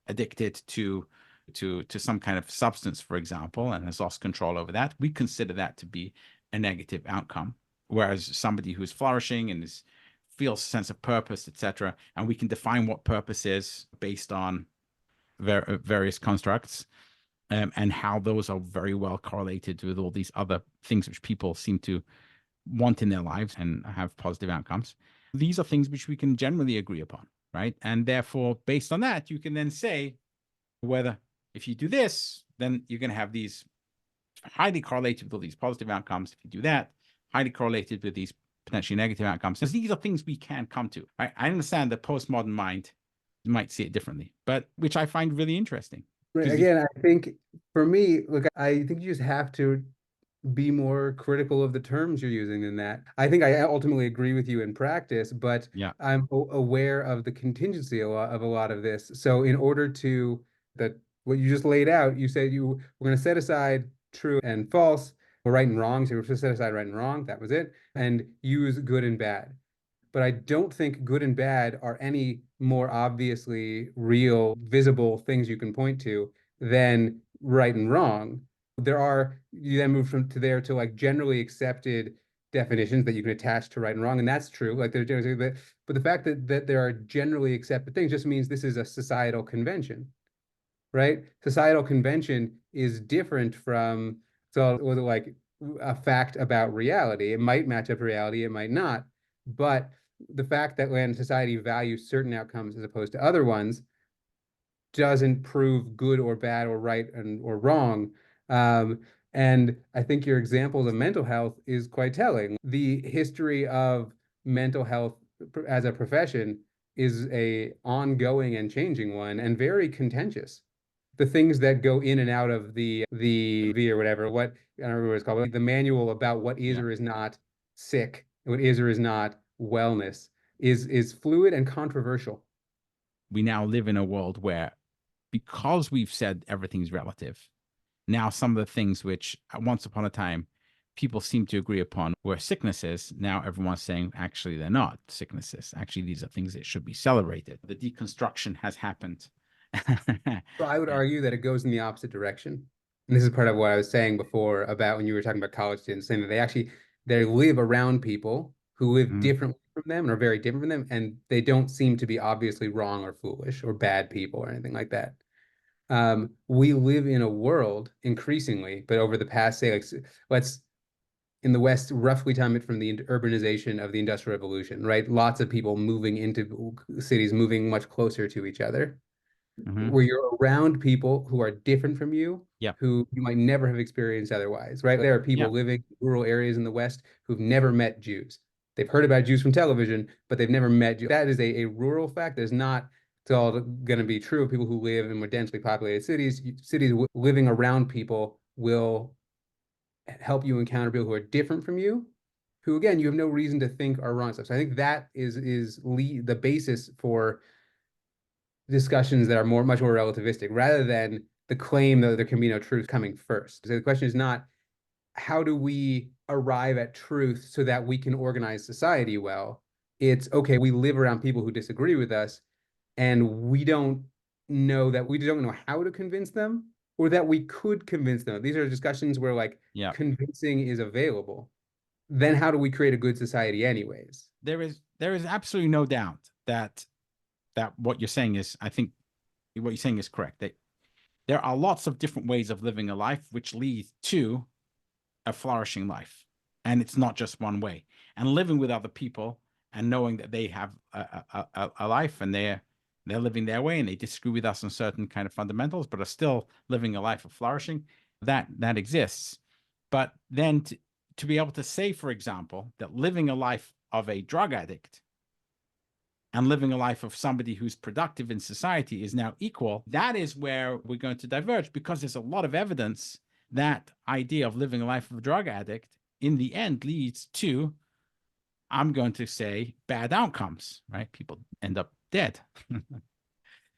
addicted to some kind of substance, for example, and has lost control over that, we consider that to be a negative outcome. Whereas somebody who's flourishing and feels a sense of purpose, etc., and we can define what purpose is based on various constructs, and how those are very well correlated with all these other things which people seem to want in their lives and have positive outcomes. These are things which we can generally agree upon, right? And therefore, based on that, you can then say whether if you do this, then you're going to have these highly correlated with all these positive outcomes. If you do that, highly correlated with these potentially negative outcomes. So these are things we can come to. I understand the postmodern mind might see it differently, but which I find really interesting. Right. Again, I think for me, look, I think you just have to be more critical of the terms you're using than that. I think I ultimately agree with you in practice, but Yeah. I'm aware of the contingency of a lot of this. So in order to that what you just laid out, you said you were going to set aside true and false, or right and wrong. So we're supposed to set aside right and wrong. That was it, and use good and bad. But I don't think good and bad are any more obviously real, visible things you can point to than right and wrong. You then move from to there to like generally accepted definitions that you can attach to right and wrong, and that's true. Like there's generally, but the fact that there are generally accepted things just means this is a societal convention, right? Societal convention is different from like a fact about reality. It might match up to reality, it might not, but the fact that when society values certain outcomes as opposed to other ones doesn't prove good or bad or right or wrong. And I think your examples of mental health is quite telling. The history of mental health as a profession is a ongoing and changing one and very contentious. The things that go in and out of the V or whatever, what I don't remember what it's called, the manual about what is Yeah. or is not sick, what is or is not wellness is fluid and controversial. We now live in a world where, because we've said everything's relative, now some of the things which once upon a time people seem to agree upon were sicknesses, now everyone's saying actually they're not sicknesses. Actually, these are things that should be celebrated. The deconstruction has happened. So I would argue that it goes in the opposite direction. And this is part of what I was saying before about when you were talking about college students, saying that they live around people who live Mhm. differently from them and are very different from them, and they don't seem to be obviously wrong or foolish or bad people or anything like that. We live in a world increasingly, but over the past, say, like, let's in the West, roughly time it from the urbanization of the Industrial Revolution, right? Lots of people moving into cities, moving much closer to each other, Mhm. where you're around people who are different from you, Yep. who you might never have experienced otherwise, right? There are people Yep. living in rural areas in the West who've never met Jews. They've heard about Jews from television, but they've never met Jews. That is a rural fact that is not it's all going to be true of people who live in more densely populated cities. Cities living around people will help you encounter people who are different from you, who again you have no reason to think are wrong stuff. So I think that is the basis for discussions that are much more relativistic, rather than the claim that there can be no truth coming first. So the question is not how do we arrive at truth so that we can organize society well. It's okay, we live around people who disagree with us, and we don't know how to convince them, or that we could convince them. These are discussions where like Yep. convincing is available. Then how do we create a good society anyways? There is absolutely no doubt that what you're saying is, I think what you're saying is correct. That there are lots of different ways of living a life which lead to a flourishing life. And it's not just one way. And living with other people and knowing that they have a life and they're living their way and they disagree with us on certain kind of fundamentals, but are still living a life of flourishing, that exists. But then to be able to say, for example, that living a life of a drug addict and living a life of somebody who's productive in society is now equal, that is where we're going to diverge, because there's a lot of evidence that idea of living a life of a drug addict in the end leads to, I'm going to say, bad outcomes, right? People end up dead.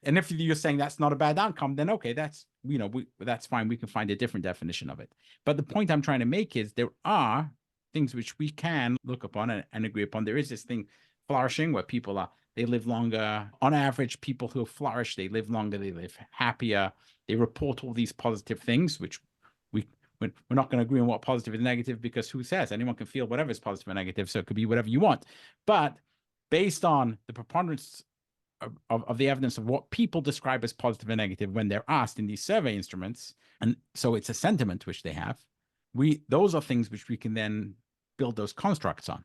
And if you're saying that's not a bad outcome, then okay, that's, that's fine. We can find a different definition of it. But the point I'm trying to make is there are things which we can look upon and agree upon. There is this thing, flourishing, where people they live longer. On average, people who flourish, they live longer, they live happier. They report all these positive things, which we're not going to agree on what positive and negative, because who says? Anyone can feel whatever is positive and negative, so it could be whatever you want. But based on the preponderance of the evidence of what people describe as positive and negative when they're asked in these survey instruments, and so it's a sentiment which they have, those are things which we can then build those constructs on.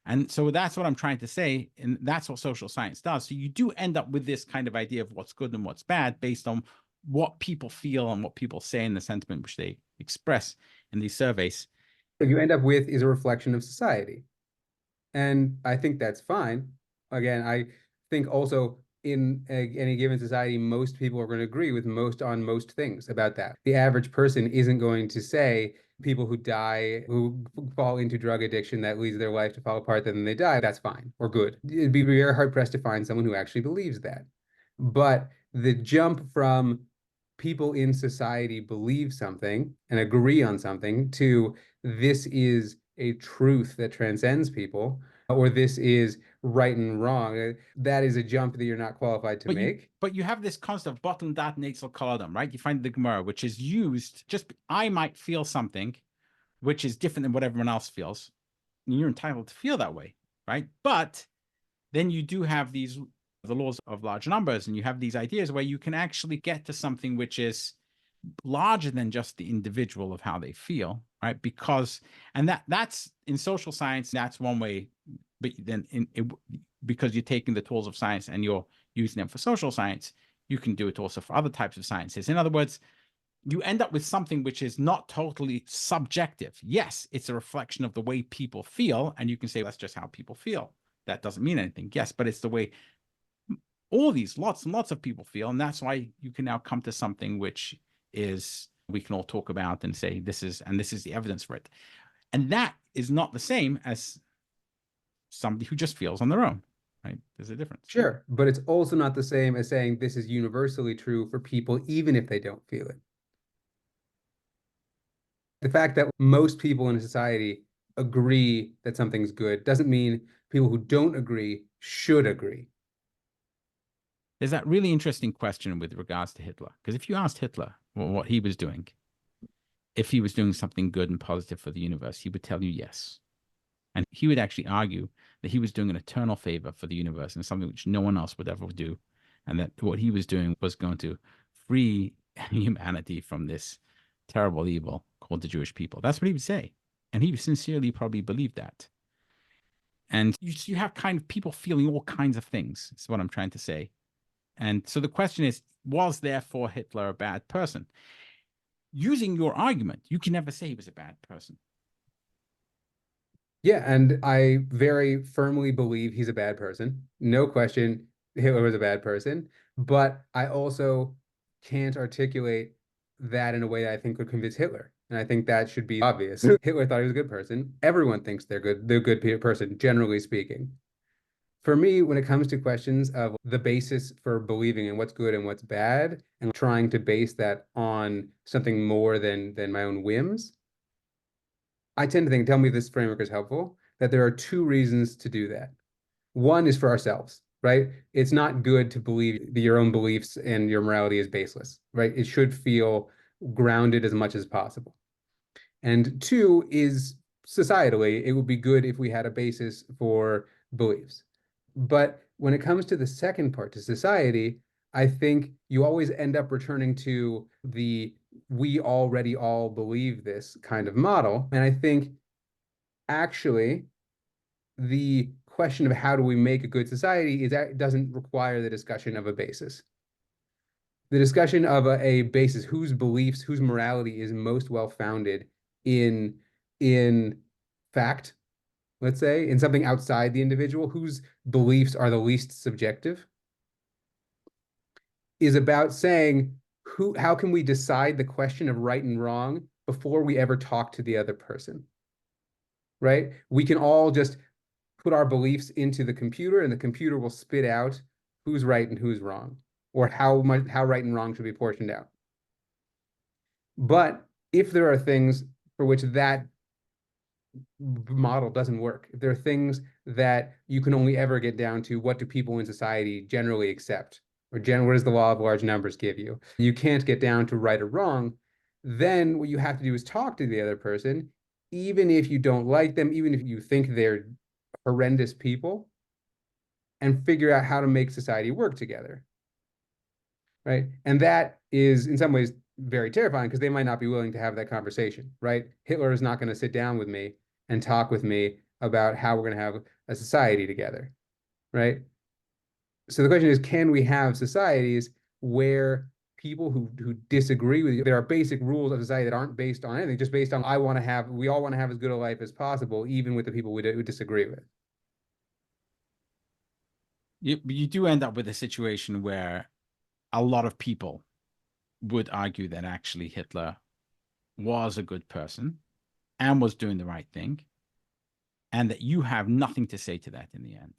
And so that's what I'm trying to say, and that's what social science does. So you do end up with this kind of idea of what's good and what's bad based on what people feel and what people say in the sentiment which they express in these surveys. What you end up with is a reflection of society. And I think that's fine. Again, I think also in any given society, most people are going to agree with on most things about that. The average person isn't going to say people who die, who fall into drug addiction that leads their life to fall apart, then they die, that's fine or good. It'd be very hard pressed to find someone who actually believes that. But the jump from people in society believe something and agree on something to this is a truth that transcends people, or this is right and wrong, that is a jump that you're not qualified to make. But you have this concept of bottom dat nasal kolodam, right? You find the Gemara, which is used, just I might feel something which is different than what everyone else feels. And you're entitled to feel that way, right? But then you do have the laws of large numbers, and you have these ideas where you can actually get to something which is larger than just the individual of how they feel, right? And that's in social science, that's one way. But then because you're taking the tools of science and you're using them for social science, you can do it also for other types of sciences. In other words, you end up with something which is not totally subjective. Yes, it's a reflection of the way people feel, and you can say that's just how people feel. That doesn't mean anything. Yes, but it's the way all these lots and lots of people feel, and that's why you can now come to something which is we can all talk about and say this is the evidence for it. And that is not the same as somebody who just feels on their own, right? There's a difference. Sure, but it's also not the same as saying this is universally true for people, even if they don't feel it. The fact that most people in a society agree that something's good doesn't mean people who don't agree should agree. There's that really interesting question with regards to Hitler, because if you asked Hitler what he was doing, if he was doing something good and positive for the universe, he would tell you yes. And he would actually argue that he was doing an eternal favor for the universe and something which no one else would ever do. And that what he was doing was going to free humanity from this terrible evil called the Jewish people. That's what he would say. And he sincerely probably believed that. And you have kind of people feeling all kinds of things, is what I'm trying to say. And so the question is, was therefore Hitler a bad person? Using your argument, you can never say he was a bad person. Yeah, and I very firmly believe he's a bad person. No question, Hitler was a bad person. But I also can't articulate that in a way that I think would convince Hitler. And I think that should be obvious. Hitler thought he was a good person. Everyone thinks they're a good person, generally speaking. For me, when it comes to questions of the basis for believing in what's good and what's bad, and trying to base that on something more than my own whims, I tend to think, tell me if this framework is helpful, that there are two reasons to do that. One is for ourselves, right? It's not good to believe that your own beliefs and your morality is baseless, right? It should feel grounded as much as possible. And two is societally, it would be good if we had a basis for beliefs. But when it comes to the second part, to society, I think you always end up returning to the we already all believe this kind of model. And I think actually the question of how do we make a good society doesn't require the discussion of a basis. The discussion of a basis, whose beliefs, whose morality is most well-founded in fact, let's say, in something outside the individual, whose beliefs are the least subjective, is about saying how can we decide the question of right and wrong before we ever talk to the other person, right? We can all just put our beliefs into the computer, and the computer will spit out who's right and who's wrong, or how right and wrong should be portioned out. But if there are things for which that model doesn't work, if there are things that you can only ever get down to what do people in society generally accept, or what does the law of large numbers give you? You can't get down to right or wrong. Then what you have to do is talk to the other person, even if you don't like them, even if you think they're horrendous people, and figure out how to make society work together, right? And that is in some ways very terrifying because they might not be willing to have that conversation, right? Hitler is not going to sit down with me and talk with me about how we're going to have a society together, right? So the question is, can we have societies where people who disagree with you, there are basic rules of society that aren't based on anything, just based on we all want to have as good a life as possible, even with the people we disagree with. You do end up with a situation where a lot of people would argue that actually Hitler was a good person and was doing the right thing, and that you have nothing to say to that in the end.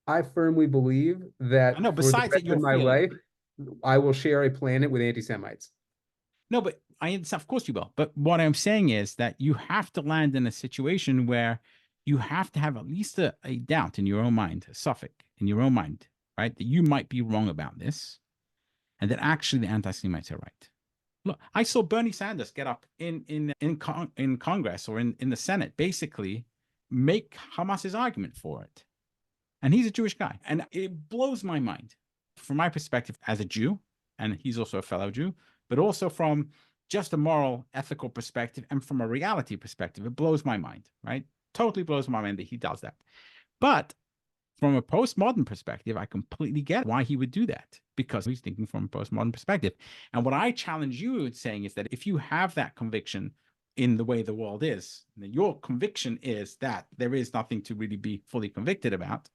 I firmly believe that for the rest of my life, I will share a planet with anti-Semites. No, but of course you will. But what I'm saying is that you have to land in a situation where you have to have at least a doubt in your own mind, a suffix in your own mind, right? That you might be wrong about this, and that actually the anti-Semites are right. Look, I saw Bernie Sanders get up in Congress or in the Senate, basically make Hamas's argument for it. And he's a Jewish guy. And it blows my mind from my perspective as a Jew, and he's also a fellow Jew, but also from just a moral, ethical perspective and from a reality perspective. It blows my mind, right? Totally blows my mind that he does that. But from a postmodern perspective, I completely get why he would do that, because he's thinking from a postmodern perspective. And what I challenge you with saying is that if you have that conviction in the way the world is, and your conviction is that there is nothing to really be fully convicted about,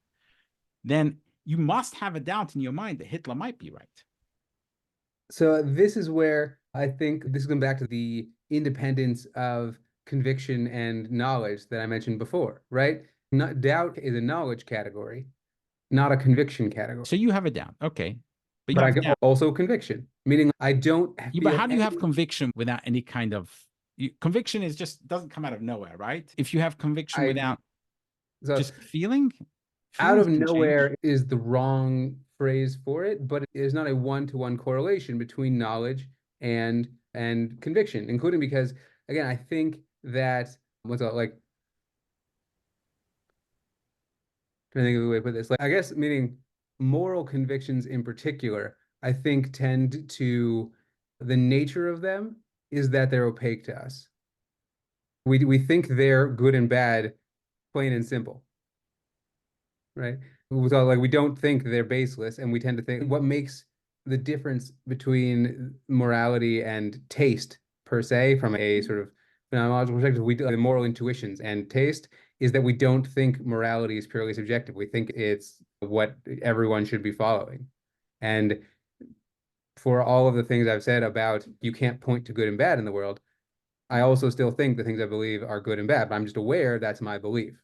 then you must have a doubt in your mind that Hitler might be right. So this is where I think this is going back to the independence of conviction and knowledge that I mentioned before, right? Doubt is a knowledge category, not a conviction category. So you have a doubt, okay. But I get also conviction, meaning I don't feel but how do you have conviction without any kind of... conviction is just doesn't come out of nowhere, right? If you have conviction without just feeling... Out of nowhere is the wrong phrase for it, but it is not a one-to-one correlation between knowledge and conviction, including because, again, I think that trying to think of a way to put this. I guess meaning moral convictions in particular, I think tend to, the nature of them is that they're opaque to us. We think they're good and bad, plain and simple. Right? So we don't think they're baseless, and we tend to think what makes the difference between morality and taste per se, from a sort of phenomenological perspective, the moral intuitions and taste, is that we don't think morality is purely subjective. We think it's what everyone should be following. And for all of the things I've said about you can't point to good and bad in the world, I also still think the things I believe are good and bad, but I'm just aware that's my belief.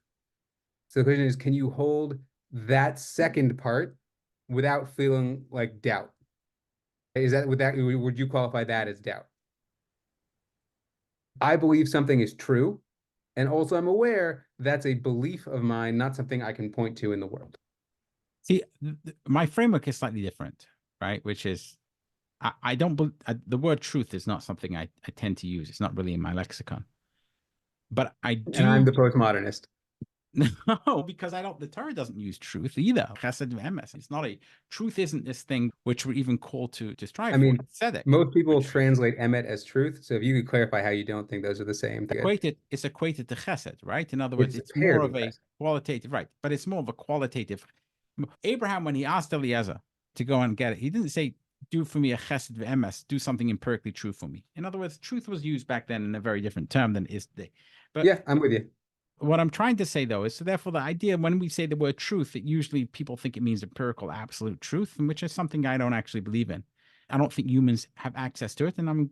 So the question is, can you hold that second part without feeling like doubt? Would you qualify that as doubt? I believe something is true, and also I'm aware that's a belief of mine, not something I can point to in the world. See, my framework is slightly different, right? Which is, I don't believe the word truth is not something I tend to use. It's not really in my lexicon. But I do. And I'm the postmodernist. No, because the Torah doesn't use truth either. Chesed v'emes. It's not truth isn't this thing which we're even called to strive for. I mean, most people translate emet as truth. So if you could clarify how you don't think those are the same. It's equated to chesed, right? In other words, it's more of a qualitative, right? But it's more of a qualitative. Abraham, when he asked Eliezer to go and get it, he didn't say, do for me a chesed v'emes, do something empirically true for me. In other words, truth was used back then in a very different term than it is today. But yeah, I'm with you. What I'm trying to say, though, is so therefore the idea when we say the word truth, it usually people think it means empirical absolute truth, which is something I don't actually believe in. I don't think humans have access to it, and I'm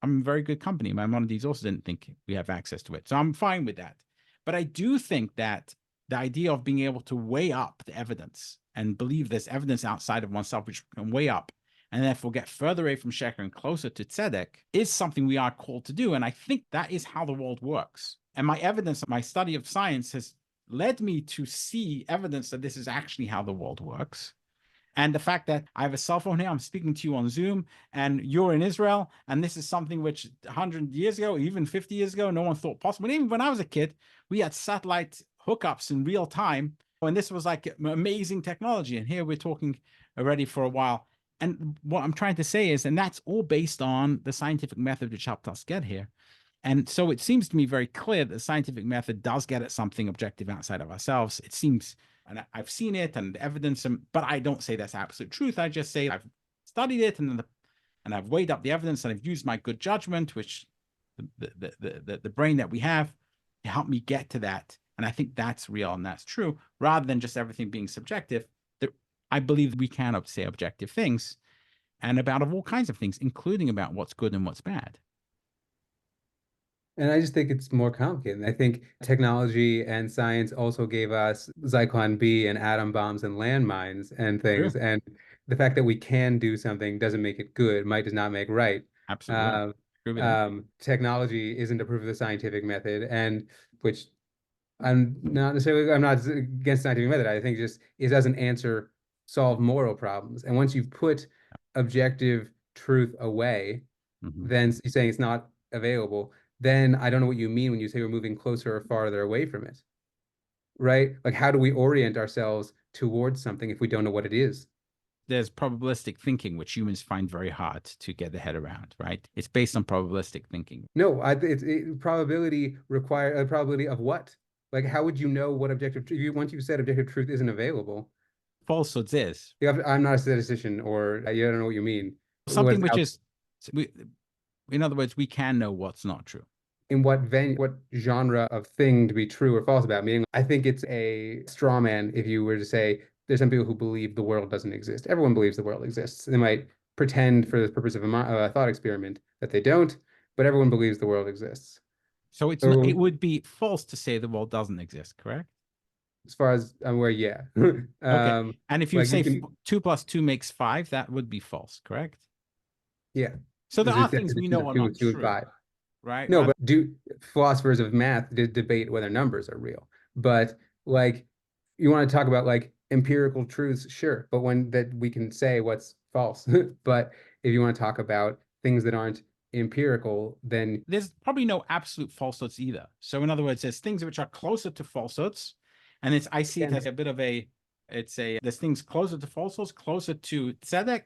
in very good company. Maimonides also didn't think we have access to it. So I'm fine with that. But I do think that the idea of being able to weigh up the evidence and believe there's evidence outside of oneself which can weigh up and therefore get further away from Sheker and closer to Tzedek is something we are called to do. And I think that is how the world works. And my evidence, my study of science has led me to see evidence that this is actually how the world works. And the fact that I have a cell phone here, I'm speaking to you on Zoom, and you're in Israel, and this is something which 100 years ago, even 50 years ago, no one thought possible. And even when I was a kid, we had satellite hookups in real time, and this was like amazing technology. And here we're talking already for a while. And what I'm trying to say is, and that's all based on the scientific method which helped us get here. And so it seems to me very clear that the scientific method does get at something objective outside of ourselves. It seems, and I've seen it and evidence, but I don't say that's absolute truth. I just say I've studied it and I've weighed up the evidence and I've used my good judgment, which the brain that we have, to help me get to that. And I think that's real and that's true, rather than just everything being subjective. I believe we can say objective things, and about all kinds of things, including about what's good and what's bad. And I just think it's more complicated. I think technology and science also gave us Zyklon B and atom bombs and landmines and things. True. And the fact that we can do something doesn't make it good. Might does not make right. Absolutely. True with that. Technology isn't a proof of the scientific method, and which I'm not against scientific method. I think just it doesn't solve moral problems. And once you've put objective truth away, then you're saying it's not available. Then I don't know what you mean when you say we're moving closer or farther away from it, right? Like, how do we orient ourselves towards something if we don't know what it is? There's probabilistic thinking, which humans find very hard to get their head around, right? It's based on probabilistic thinking. No, probability require a probability of what? Like, how would you know what objective truth? Once you've said objective truth isn't available, falsehoods is. I'm not a statistician, or I don't know what you mean. Something which is, in other words, we can know what's not true. In what genre of thing to be true or false about? Meaning, I think it's a straw man if you were to say there's some people who believe the world doesn't exist. Everyone believes the world exists. They might pretend for the purpose of a thought experiment that they don't, but everyone believes the world exists. So it would be false to say the world doesn't exist, correct? As far as I'm aware, yeah. Okay. And if you say 2 + 2 makes 5, that would be false, correct? Yeah. So there are things we know are not true. 5. Right? No, but philosophers of math debate whether numbers are real. But like, you want to talk about like empirical truths, sure, but when that we can say what's false. But if you want to talk about things that aren't empirical, then there's probably no absolute falsehoods either. So in other words, there's things which are closer to falsehoods, and I see it as a bit of there's things closer to falsehoods, closer to tzedek,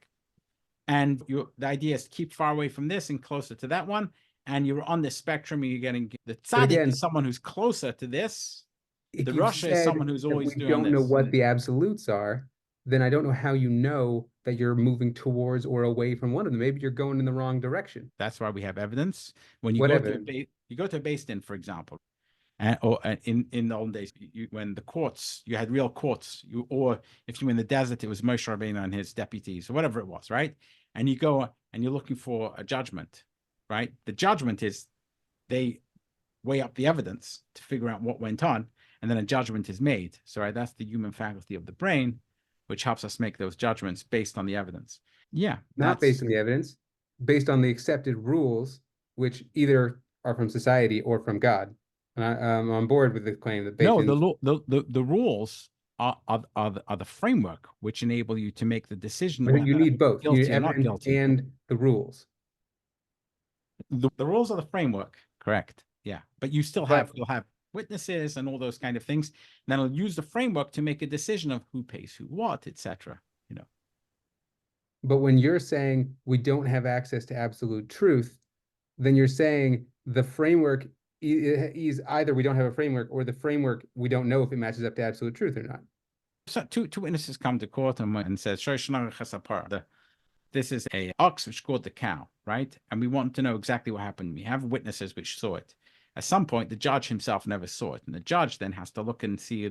and the idea is to keep far away from this and closer to that one. And you're on the spectrum, and you're getting the tzaddik is someone who's closer to this. The Russia is someone who's always doing this. We don't know what the absolutes are, then I don't know how you know that you're moving towards or away from one of them. Maybe you're going in the wrong direction. That's why we have evidence. When you go to a Beis Din, for example, or in the olden days, when the courts, you had real courts, or if you were in the desert, it was Moshe Rabbeinu and his deputies, or whatever it was, right? And you go and you're looking for a judgment. Right? The judgment is they weigh up the evidence to figure out what went on, and then a judgment is made. So right, that's the human faculty of the brain, which helps us make those judgments based on the evidence. Yeah. Not based on the evidence, based on the accepted rules, which either are from society or from God. And I'm on board with the claim that the rules are the framework which enable you to make the decision. You need both. You need evidence and the rules. The rules are the framework, correct? Yeah, but you'll have witnesses and all those kind of things. And then it'll use the framework to make a decision of who pays who what, etc. But when you're saying we don't have access to absolute truth, then you're saying the framework is either we don't have a framework, or the framework we don't know if it matches up to absolute truth or not. So two witnesses come to court and says, this is a ox which gored the cow, right? And we want to know exactly what happened. We have witnesses which saw it. At some point, the judge himself never saw it. And the judge then has to look and see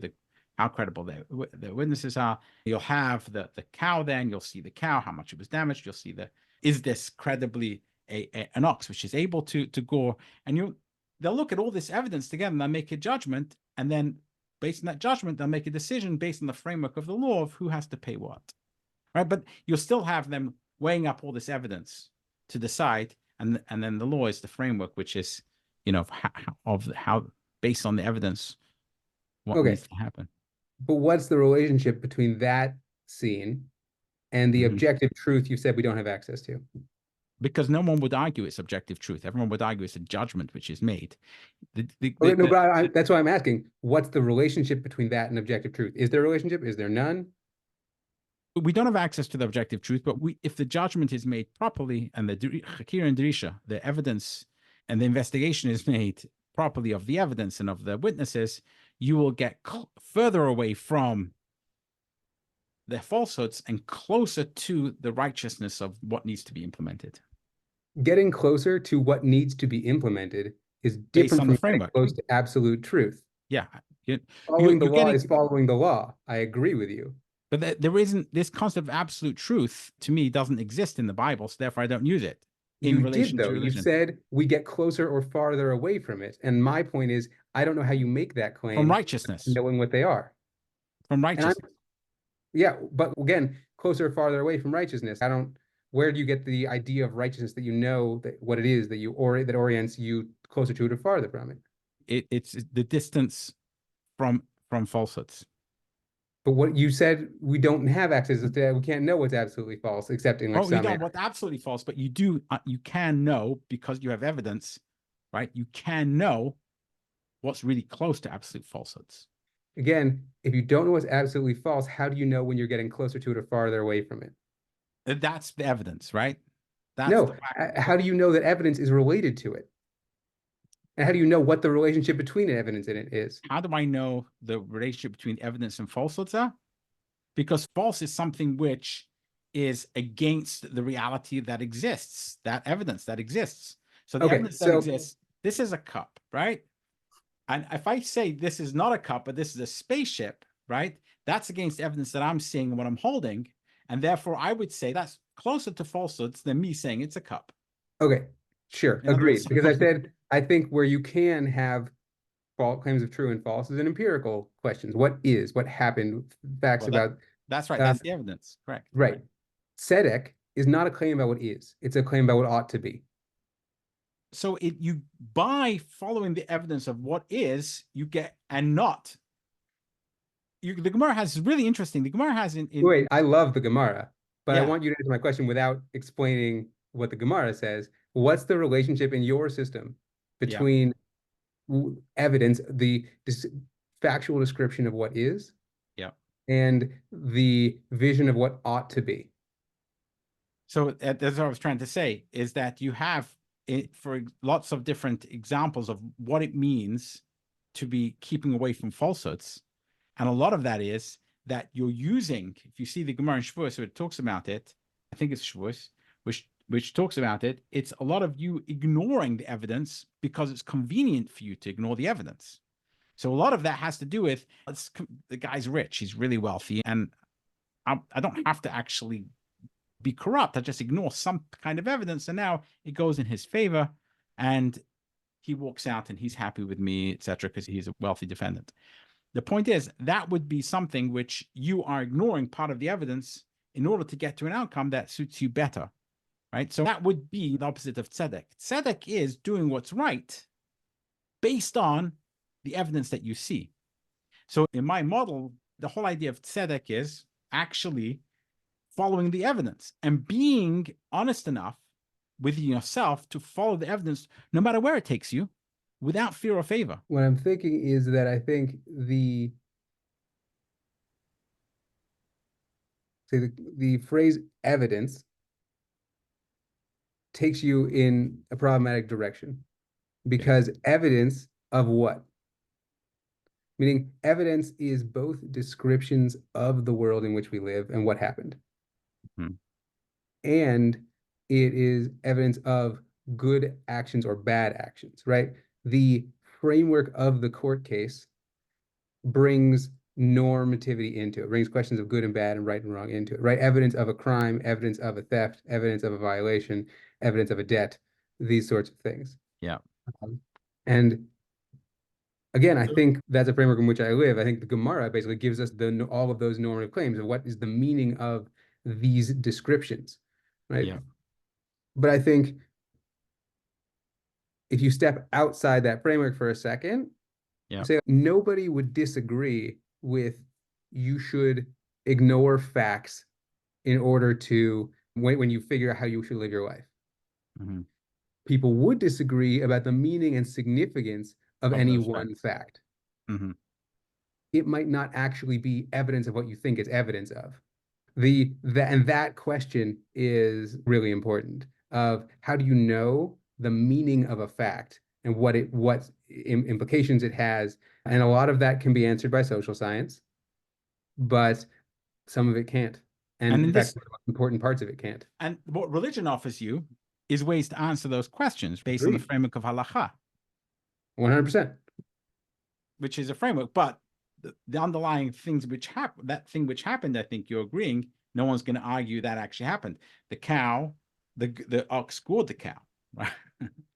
how credible the witnesses are. You'll have the cow then. You'll see the cow, how much it was damaged. You'll see the Is this credibly an ox which is able to gore? And they'll look at all this evidence together and they'll make a judgment, and then based on that judgment, they'll make a decision based on the framework of the law of who has to pay what, right? But you'll still have them weighing up all this evidence to decide, and then the law is the framework, which is, how based on the evidence, what Okay, needs to happen. but what's the relationship between that scene and the objective truth you said we don't have access to? Because no one would argue it's objective truth. Everyone would argue it's a judgment which is made. That's why I'm asking. What's the relationship between that and objective truth? Is there a relationship? Is there none? We don't have access to the objective truth, but if the judgment is made properly and the chakira and drisha, the evidence and the investigation is made properly of the evidence and of the witnesses, you will get further away from the falsehoods and closer to the righteousness of what needs to be implemented. Getting closer to what needs to be implemented is different from getting close to absolute truth. Yeah. Following the law is following the law. I agree with you. But there isn't, this concept of absolute truth, to me, doesn't exist in the Bible, so therefore I don't use it. You did, though. You said we get closer or farther away from it. And my point is, I don't know how you make that claim. From righteousness. Knowing what they are. From righteousness. Yeah, but again, closer or farther away from righteousness. Where do you get the idea of righteousness that you know that what it is that that orients you closer to it or farther from it? It's the distance from falsehoods. But what you said, we don't have access to that. We can't know what's absolutely false, except in you don't what's absolutely false, but you do. You can know because you have evidence, right? You can know what's really close to absolute falsehoods. Again, if you don't know what's absolutely false, how do you know when you're getting closer to it or farther away from it? That's the evidence, right? How do you know that evidence is related to it? And how do you know what the relationship between evidence and it is? How do I know the relationship between evidence and falsehoods are? Because false is something which is against the reality that exists, that evidence that exists. So the evidence that exists, this is a cup, right? And if I say this is not a cup, but this is a spaceship, right? That's against evidence that I'm seeing what I'm holding. And therefore, I would say that's closer to falsehoods than me saying it's a cup. Okay, sure, agreed. Because I think where you can have claims of true and false is in empirical questions. What happened, facts about. That's right, that's the evidence, correct. Right. Tzedek is not a claim about what is, it's a claim about what ought to be. So you by following the evidence of what is, you get, and not. The Gemara has really interesting. The Gemara has Wait, I love the Gemara, but I want you to answer my question without explaining what the Gemara says. What's the relationship in your system between evidence, the factual description of what is, and the vision of what ought to be? So that's what I was trying to say, is that you have for lots of different examples of what it means to be keeping away from falsehoods. And a lot of that is that you're using, if you see the Gemara in Shavuos, so it talks about it, I think it's Shavuos, which talks about it, it's a lot of you ignoring the evidence because it's convenient for you to ignore the evidence. So a lot of that has to do with, the guy's rich, he's really wealthy, and I don't have to actually be corrupt. I just ignore some kind of evidence, and now it goes in his favor, and he walks out and he's happy with me, etc., because he's a wealthy defendant. The point is, that would be something which you are ignoring part of the evidence in order to get to an outcome that suits you better, right? So that would be the opposite of tzedek. Tzedek is doing what's right based on the evidence that you see. So in my model, the whole idea of tzedek is actually following the evidence and being honest enough with yourself to follow the evidence, no matter where it takes you, without fear or favor. What I'm thinking is that I think the phrase evidence takes you in a problematic direction, because evidence of what? Meaning evidence is both descriptions of the world in which we live and what happened. And it is evidence of good actions or bad actions, right? The framework of the court case brings normativity into it, brings questions of good and bad and right and wrong into it, right? Evidence of a crime, evidence of a theft, evidence of a violation, evidence of a debt, these sorts of things. Yeah. And again, I think that's a framework in which I live. I think the Gemara basically gives us all of those normative claims of what is the meaning of these descriptions, right? Yeah. But I think if you step outside that framework for a second, Yeah. say nobody would disagree with you should ignore facts in order to when you figure out how you should live your life. Mm-hmm. People would disagree about the meaning and significance of any one fact. Mm-hmm. It might not actually be evidence of what you think it's evidence of. And that question is really important of how do you know the meaning of a fact and what implications it has. And a lot of that can be answered by social science, but some of it can't. And in fact, the most important parts of it can't. And what religion offers you is ways to answer those questions based on the framework of halakha. 100%. Which is a framework, but the underlying things which happen, that thing which happened, I think you're agreeing, no one's going to argue that actually happened. The cow, the ox gored the cow, right?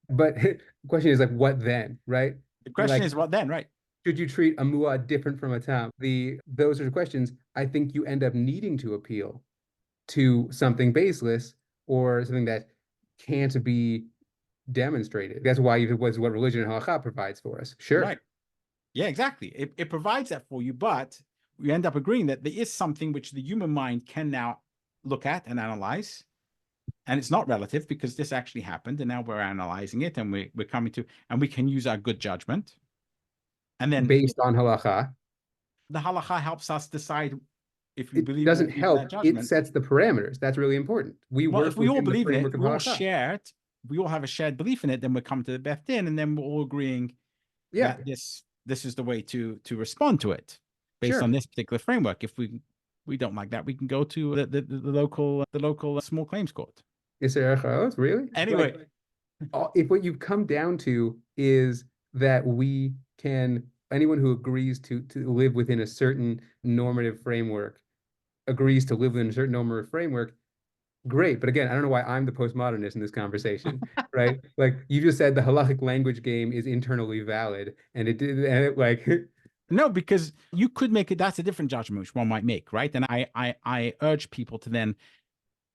But the question is like, what then, right? The question is what then, right? Should you treat a mu'ah different from a tam? Those are the questions I think you end up needing to appeal to something baseless or something that can't be demonstrated. That's why it was what religion and halakha provides for us. Sure. Right. Yeah, exactly. It provides that for you, but we end up agreeing that there is something which the human mind can now look at and analyze. And it's not relative because this actually happened. And now we're analyzing it and we're coming to, and we can use our good judgment. And then based on halakha, the halakha helps us decide if we believe it doesn't help. It sets the parameters. That's really important. If we all believe in it, we all share it, we all have a shared belief in it, then we come to the Beth Din and then we're all agreeing that this is the way to respond to it based on this particular framework. If we don't like that, we can go to the local small claims court. Is there really? Anyway, if what you've come down to is that anyone who agrees to live within a certain normative framework agrees to live within a certain normative framework, great. But again, I don't know why I'm the postmodernist in this conversation, right? Like you just said, the halachic language game is internally valid, and it like. No, because you could make it. That's a different judgment which one might make, right? And I urge people to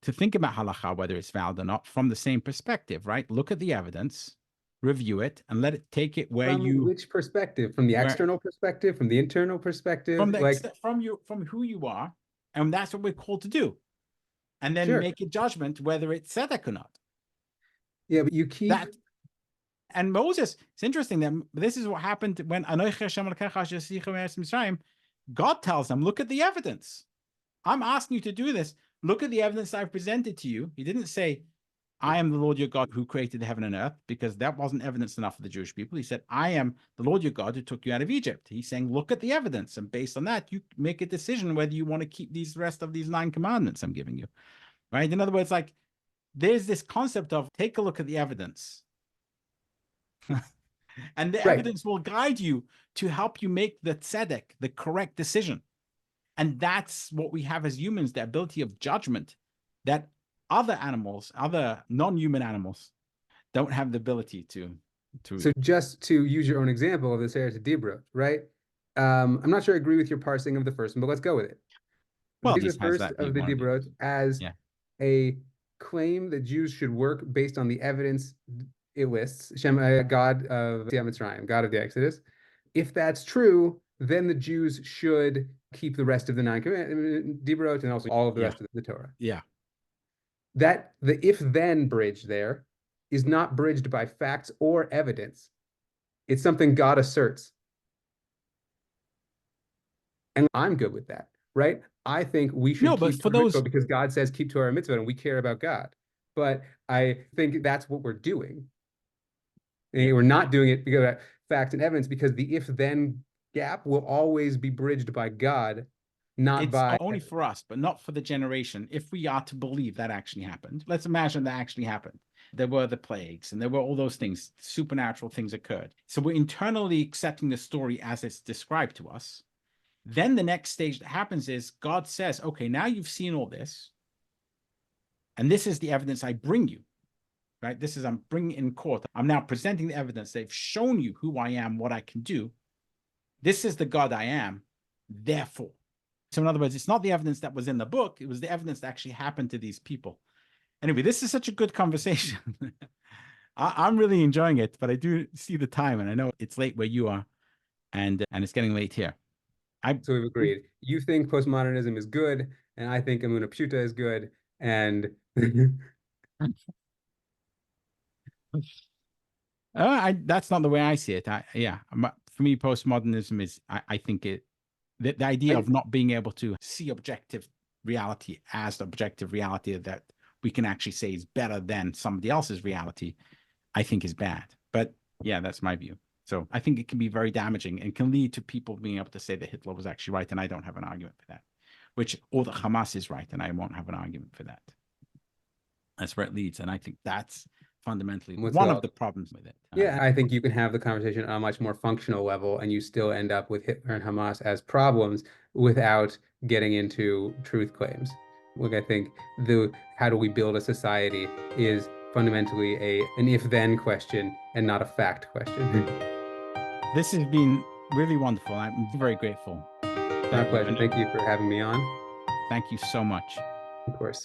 think about halakha, whether it's valid or not, from the same perspective, right? Look at the evidence, review it, and let it take it where which perspective? From the external perspective, from the internal perspective, from who you are, and that's what we're called to do. And then make a judgment whether it's tzedek or not. Yeah, but you keep that. And Moses, it's interesting that this is what happened when God tells them, look at the evidence. I'm asking you to do this. Look at the evidence I've presented to you. He didn't say, I am the Lord your God who created heaven and earth, because that wasn't evidence enough for the Jewish people. He said, I am the Lord your God who took you out of Egypt. He's saying, look at the evidence. And based on that, you make a decision whether you want to keep these rest of these 9 commandments I'm giving you. Right? In other words, like there's this concept of take a look at the evidence. And the evidence will guide you to help you make the tzedek, the correct decision. And that's what we have as humans, the ability of judgment that other animals, other non-human animals, don't have the ability to. So just to use your own example of this Eretz Dibrot, right? I'm not sure I agree with your parsing of the first one, but let's go with it. Well, the first of the Dibrot as a claim that Jews should work based on the evidence it lists, Shem, God of Mitzrayim, God of the Exodus. If that's true, then the Jews should keep the rest of the 9 Dibrot and also all of the rest of the Torah. Yeah. That the if-then bridge there is not bridged by facts or evidence. It's something God asserts. And I'm good with that, right? I think we should keep Torah mitzvah because God says keep Torah mitzvah and we care about God. But I think that's what we're doing. And we're not doing it because of facts and evidence, because the if-then gap will always be bridged by God, not by... only for us, but not for the generation. If we are to believe that actually happened, let's imagine that actually happened. There were the plagues and there were all those things, supernatural things occurred. So we're internally accepting the story as it's described to us. Then the next stage that happens is God says, okay, now you've seen all this, and this is the evidence I bring you, right? This is, I'm bringing in court. I'm now presenting the evidence. They've shown you who I am, what I can do. This is the God I am, therefore. So in other words, it's not the evidence that was in the book. It was the evidence that actually happened to these people. Anyway, this is such a good conversation. I'm really enjoying it, but I do see the time, and I know it's late where you are, and it's getting late here. So we've agreed. You think postmodernism is good, and I think Amuna Pshuta is good, and that's not the way I see it. For me, postmodernism is, I think the idea of not being able to see objective reality as the objective reality that we can actually say is better than somebody else's reality, I think is bad. But yeah, that's my view. So I think it can be very damaging and can lead to people being able to say that Hitler was actually right, and I don't have an argument for that. Or that Hamas is right, and I won't have an argument for that. That's where it leads, and I think that's fundamentally one of the problems with it. Yeah, I think you can have the conversation on a much more functional level, and you still end up with Hitler and Hamas as problems without getting into truth claims. Look, I think the how do we build a society is fundamentally an if-then question and not a fact question. This has been really wonderful. I'm very grateful. My pleasure. Thank you for having me on. Thank you so much. Of course.